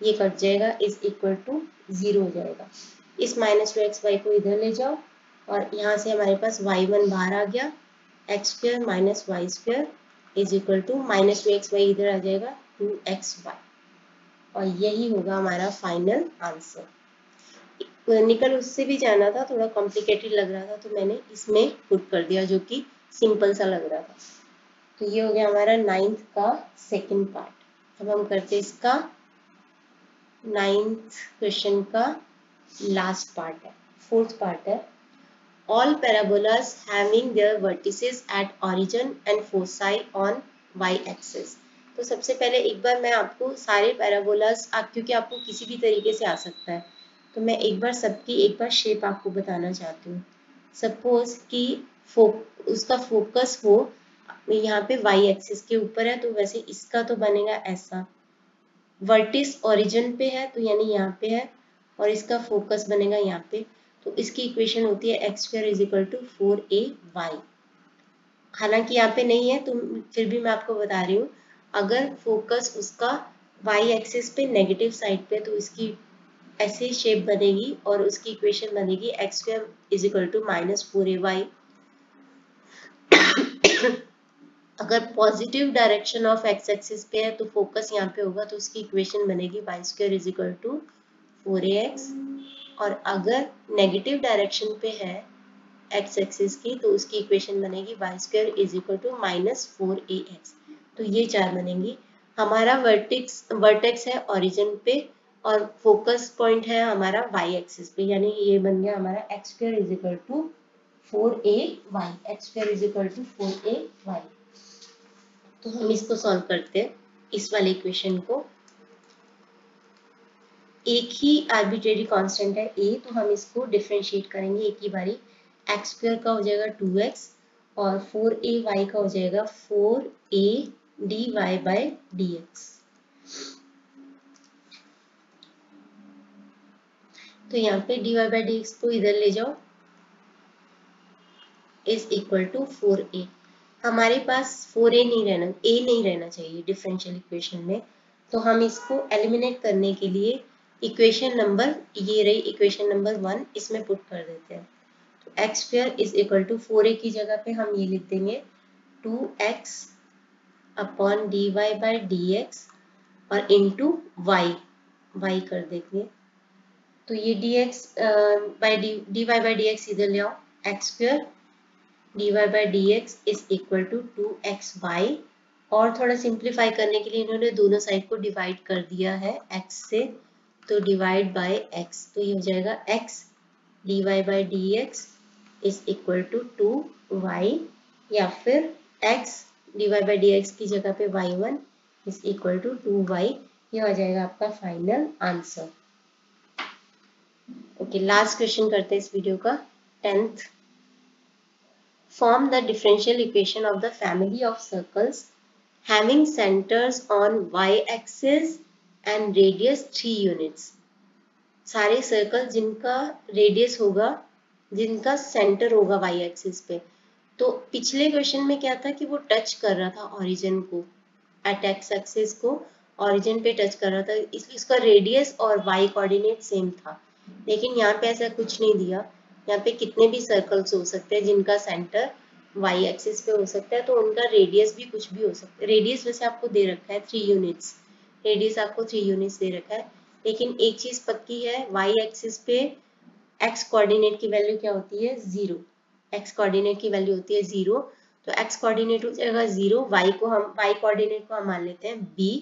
ये कट जाएगा, इज इक्वल टू 0 हो जाएगा। इस माइनस 2xy को इधर ले जाओ और यहाँ से हमारे पास y1 बाहर आ गया, x square minus y square is equal to minus 2xy इधर आ जाएगा 2xy, और यही होगा हमारा फाइनल आंसर। निकल उससे भी जाना था, थोड़ा कॉम्प्लिकेटेड लग रहा था तो मैंने इसमें पुट कर दिया, जो कि सिंपल सा लग रहा था। तो ये हो गया हमारा 9th का सेकंड पार्ट। अब हम करते हैं इसका 9th क्वेश्चन का लास्ट पार्ट है, 4th पार्ट है। All parabolas having their vertices at origin and foci on y axis. तो सबसे पहले एक बार मैं आपको सारे पैराबोलास, क्योंकि आपको किसी भी तरीके से आ सकता है, तो मैं एक बार सबकी एक बार शेप आपको बताना चाहती हूँ। सपोज कि उसका फोकस हो यहाँ पे वाई एक्सिस के ऊपर है, तो वैसे इसका तो बनेगा ऐसा, वर्टिस ओरिजिन पे है तो यानी यहाँ पे है, और इसका फोकस बनेगा यहाँ पे, तो इसकी इक्वेशन होती है x square is equal to 4ay। हालांकि यहाँ पे नहीं है तो फिर भी मैं आपको बता रही हूँ, अगर फोकस उसका वाई एक्सिस पे नेगेटिव साइड पे, तो इसकी ऐसे शेप बनेगी और उसकी इक्वेशन बनेगी x square is equal to minus 4ay। अगर positive direction of x axis पे है तो फोकस यहाँ पे होगा, तो उसकी इक्वेशन बनेगी y square is equal to 4ax, और अगर नेगेटिव डायरेक्शन पे है एक्स एक्सिस की तो उसकी इक्वेशन बनेगी y square is equal to minus 4ax। तो ये चार बनेंगी। हमारा वर्टेक्स है ओरिजिन पे और फोकस पॉइंट है हमारा वाई एक्सिस पे, यानी ये बन गया हमारा x square is equal to 4ay, x square is equal to 4ay। तो हम इसको सॉल्व करते हैं, इस वाले इक्वेशन को। एक ही आर्बिट्रेरी कांस्टेंट है a, तो हम इसको डिफरेंशिएट करेंगे एक ही बारी। एक्स स्क्वायर का हो जाएगा 2x और 4ay का हो जाएगा 4a dy बाई dx। तो यहाँ पे dy बाई dx को इधर ले जाओ, इज इक्वल टू 4a। हमारे पास 4a नहीं रहना चाहिए डिफरेंशियल इक्वेशन में, तो हम इसको एलिमिनेट करने के लिए इक्वेशन नंबर, ये रही इक्वेशन नंबर 1, इसमें पुट कर देते हैं। तो x square is equal to 4a की जगह पे हम ये लिख देंगे 2x upon dy by dx और इंटू y कर देंगे। तो ये dx by dy by dx इधर ले आओ, x square dy by dx is equal to 2xy, और थोड़ा सिंप्लीफाई करने के लिए इन्होंने दोनों साइड को डिवाइड कर दिया है x से, तो डिवाइड बाय x, तो ये हो जाएगा x dy by dx is equal to 2y, या फिर x dy बाई dx की जगह पे y1 is equal to 2y। ये हो जाएगा आपका final answer. Okay, last question करते हैं इस वीडियो का, 10th। Form the differential equation of the family of circles having centers on y-axis and radius 3 units। सारे सर्कल जिनका रेडियस होगा, जिनका सेंटर होगा y-axis पे, तो पिछले क्वेश्चन में क्या था कि वो टच कर रहा था ओरिजिन को, एट एक्स एक्सिस को ओरिजिन पे टच कर रहा था, इसलिए इसका रेडियस और वाई कोऑर्डिनेट सेम था। लेकिन यहाँ पे ऐसा कुछ नहीं दिया, यहाँ पे कितने भी सर्कल्स हो सकते हैं जिनका सेंटर वाई एक्सिस पे हो सकता है, तो उनका रेडियस भी कुछ भी हो सकता है। रेडियस वैसे आपको दे रखा है 3 यूनिट्स, रेडियस आपको 3 यूनिट्स दे रखा है। लेकिन एक चीज पक्की है, वाई एक्सिस पे एक्स कोऑर्डिनेट की वैल्यू क्या होती है, 0। एक्स कोऑर्डिनेट की वैल्यू होती है 0, तो एक्स कोऑर्डिनेट हो जाएगा 0, वाई कोऑर्डिनेट को हम मान लेते हैं b,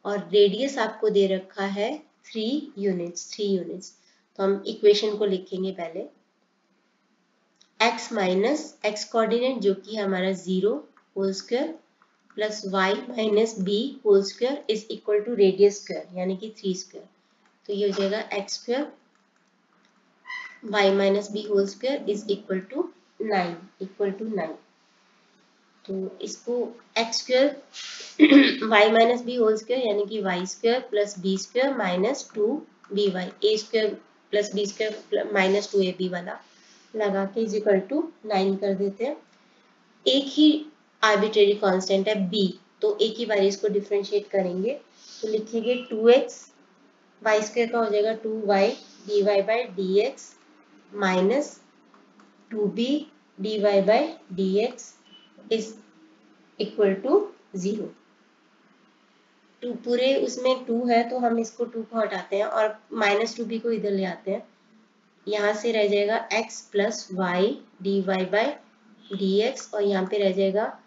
और रेडियस आपको दे रखा है 3 यूनिट्स। तो हम इक्वेशन को लिखेंगे पहले, x माइनस एक्स कोऑर्डिनेट जो कि हमारा 0 whole square plus y minus b whole square is equal to radius square यानी कि 3 स्क्वायर। तो ये हो जाएगा x square y minus B whole square is equal to 9। तो इसको x square y minus B whole square यानी कि y square plus b square minus 2by a square plus b square minus 2ab वाला लगा के is equal to 9 कर देते हैं। एक ही आर्बिट्रेरी कांस्टेंट है b, तो एक ही बार इसको डिफरेंशिएट करेंगे, तो लिखेंगे 2x y स्क्वायर का हो जाएगा 2y dy by dx minus 2b dy by dx is equal to 0। टू पूरे उसमें 2 है तो हम इसको 2 को हटाते हैं और माइनस 2b को इधर ले आते हैं, यहाँ से रह जाएगा x plus y d Y by D x, और यहाँ पे रह जाएगा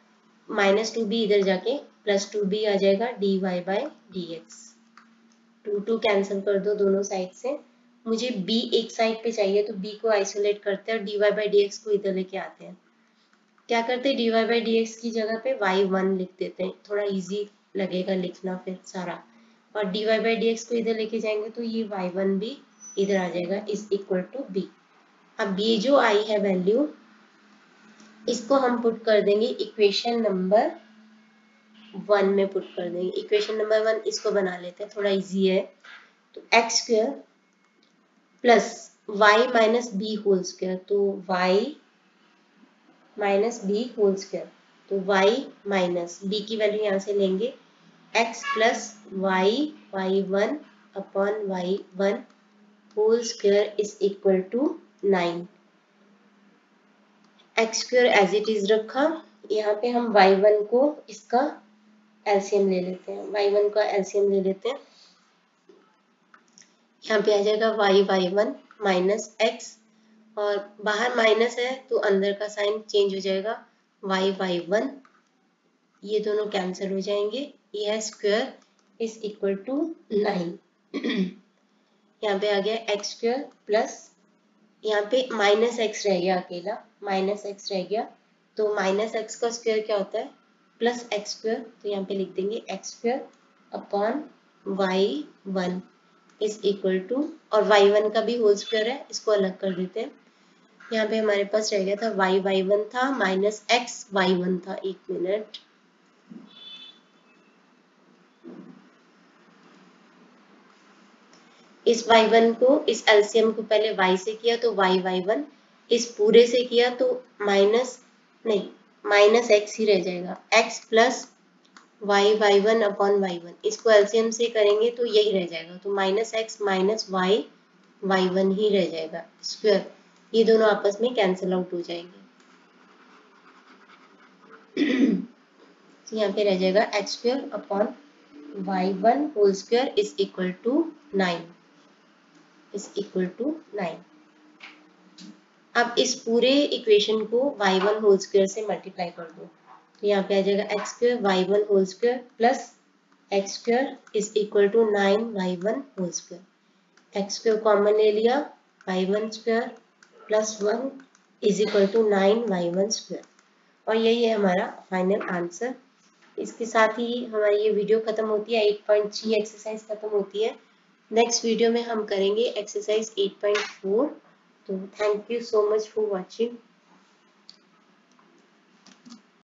माइनस 2b इधर जाके प्लस 2b आ जाएगा d Y by D x. 2 cancel कर दो दोनों साइड से, मुझे b एक साइड पे चाहिए तो b को आइसोलेट करते हैं और d Y by D x को इधर लेके आते हैं। क्या करते हैं, d Y by D x की जगह पे y1 लिख देते हैं, थोड़ा इजी लगेगा लिखना फिर सारा, और d Y by D x को इधर लेके जाएंगे तो ये y1 भी इधर आ जाएगा इज इक्वल टू b। अब ये जो आई है वैल्यू, इसको हम पुट कर देंगे इक्वेशन नंबर 1 में पुट कर देंगे। इक्वेशन नंबर 1 इसको बना लेते हैं, थोड़ा इजी है। तो x square plus Y minus B whole square, तो y minus B whole square, तो y माइनस b की वैल्यू यहाँ से लेंगे x plus y1 upon y1 whole square is equal to 9। x square as it is रखा, यहाँ पे हम y1 को इसका एलसीएम ले लेते हैं, y1 का एलसीएम ले लेते हैं, यहाँ पे आ जाएगा y1 माइनस x, और बाहर माइनस है तो अंदर का साइन चेंज हो जाएगा y1, ये दोनों कैंसिल हो जाएंगे, यह स्क्वायर इज इक्वल टू 9। यहाँ पे आ गया एक्स स्क्वायर प्लस, यहाँ पे माइनस एक्स रह गया, अकेला माइनस एक्स रह गया, तो माइनस एक्स का स्क्वायर क्या होता है, प्लस एक्स स्क्वायर, तो यहाँ पे लिख देंगे x square upon y1 is equal to, और y1 का भी होल स्क्वायर है, इसको अलग कर देते हैं। यहाँ पे हमारे पास रह गया था y1 था माइनस एक्स y1 था, एक मिनट, इस y1 को, इस एलसीएम को पहले y से किया तो y1, इस पूरे से किया तो माइनस एक्स ही रह जाएगा, x plus y1 upon y1, इसको एलसीएम से करेंगे तो यही रह जाएगा, तो माइनस एक्स माइनस y1 ही रह जाएगा स्क्वायर, ये दोनों आपस में कैंसिल आउट हो जाएंगे। तो यहाँ पे रह जाएगा x square upon y1 whole square is equal to 9 is equal to 9। अब इस पूरे इक्वेशन को y1 होल स्क्वायर से मल्टीप्लाई कर दो, तो यहाँ पे आ जाएगा x square y1 whole square plus x square is equal to 9y1 whole square. X square common ले लिया, y1 square plus 1 is equal to 9y1 square, और यही है हमारा फाइनल आंसर। इसके साथ ही हमारी ये वीडियो खत्म होती है, 8.3 एक्सरसाइज खत्म होती है। नेक्स्ट वीडियो में हम करेंगे एक्सरसाइज 8.4। तो thank you so much for watching.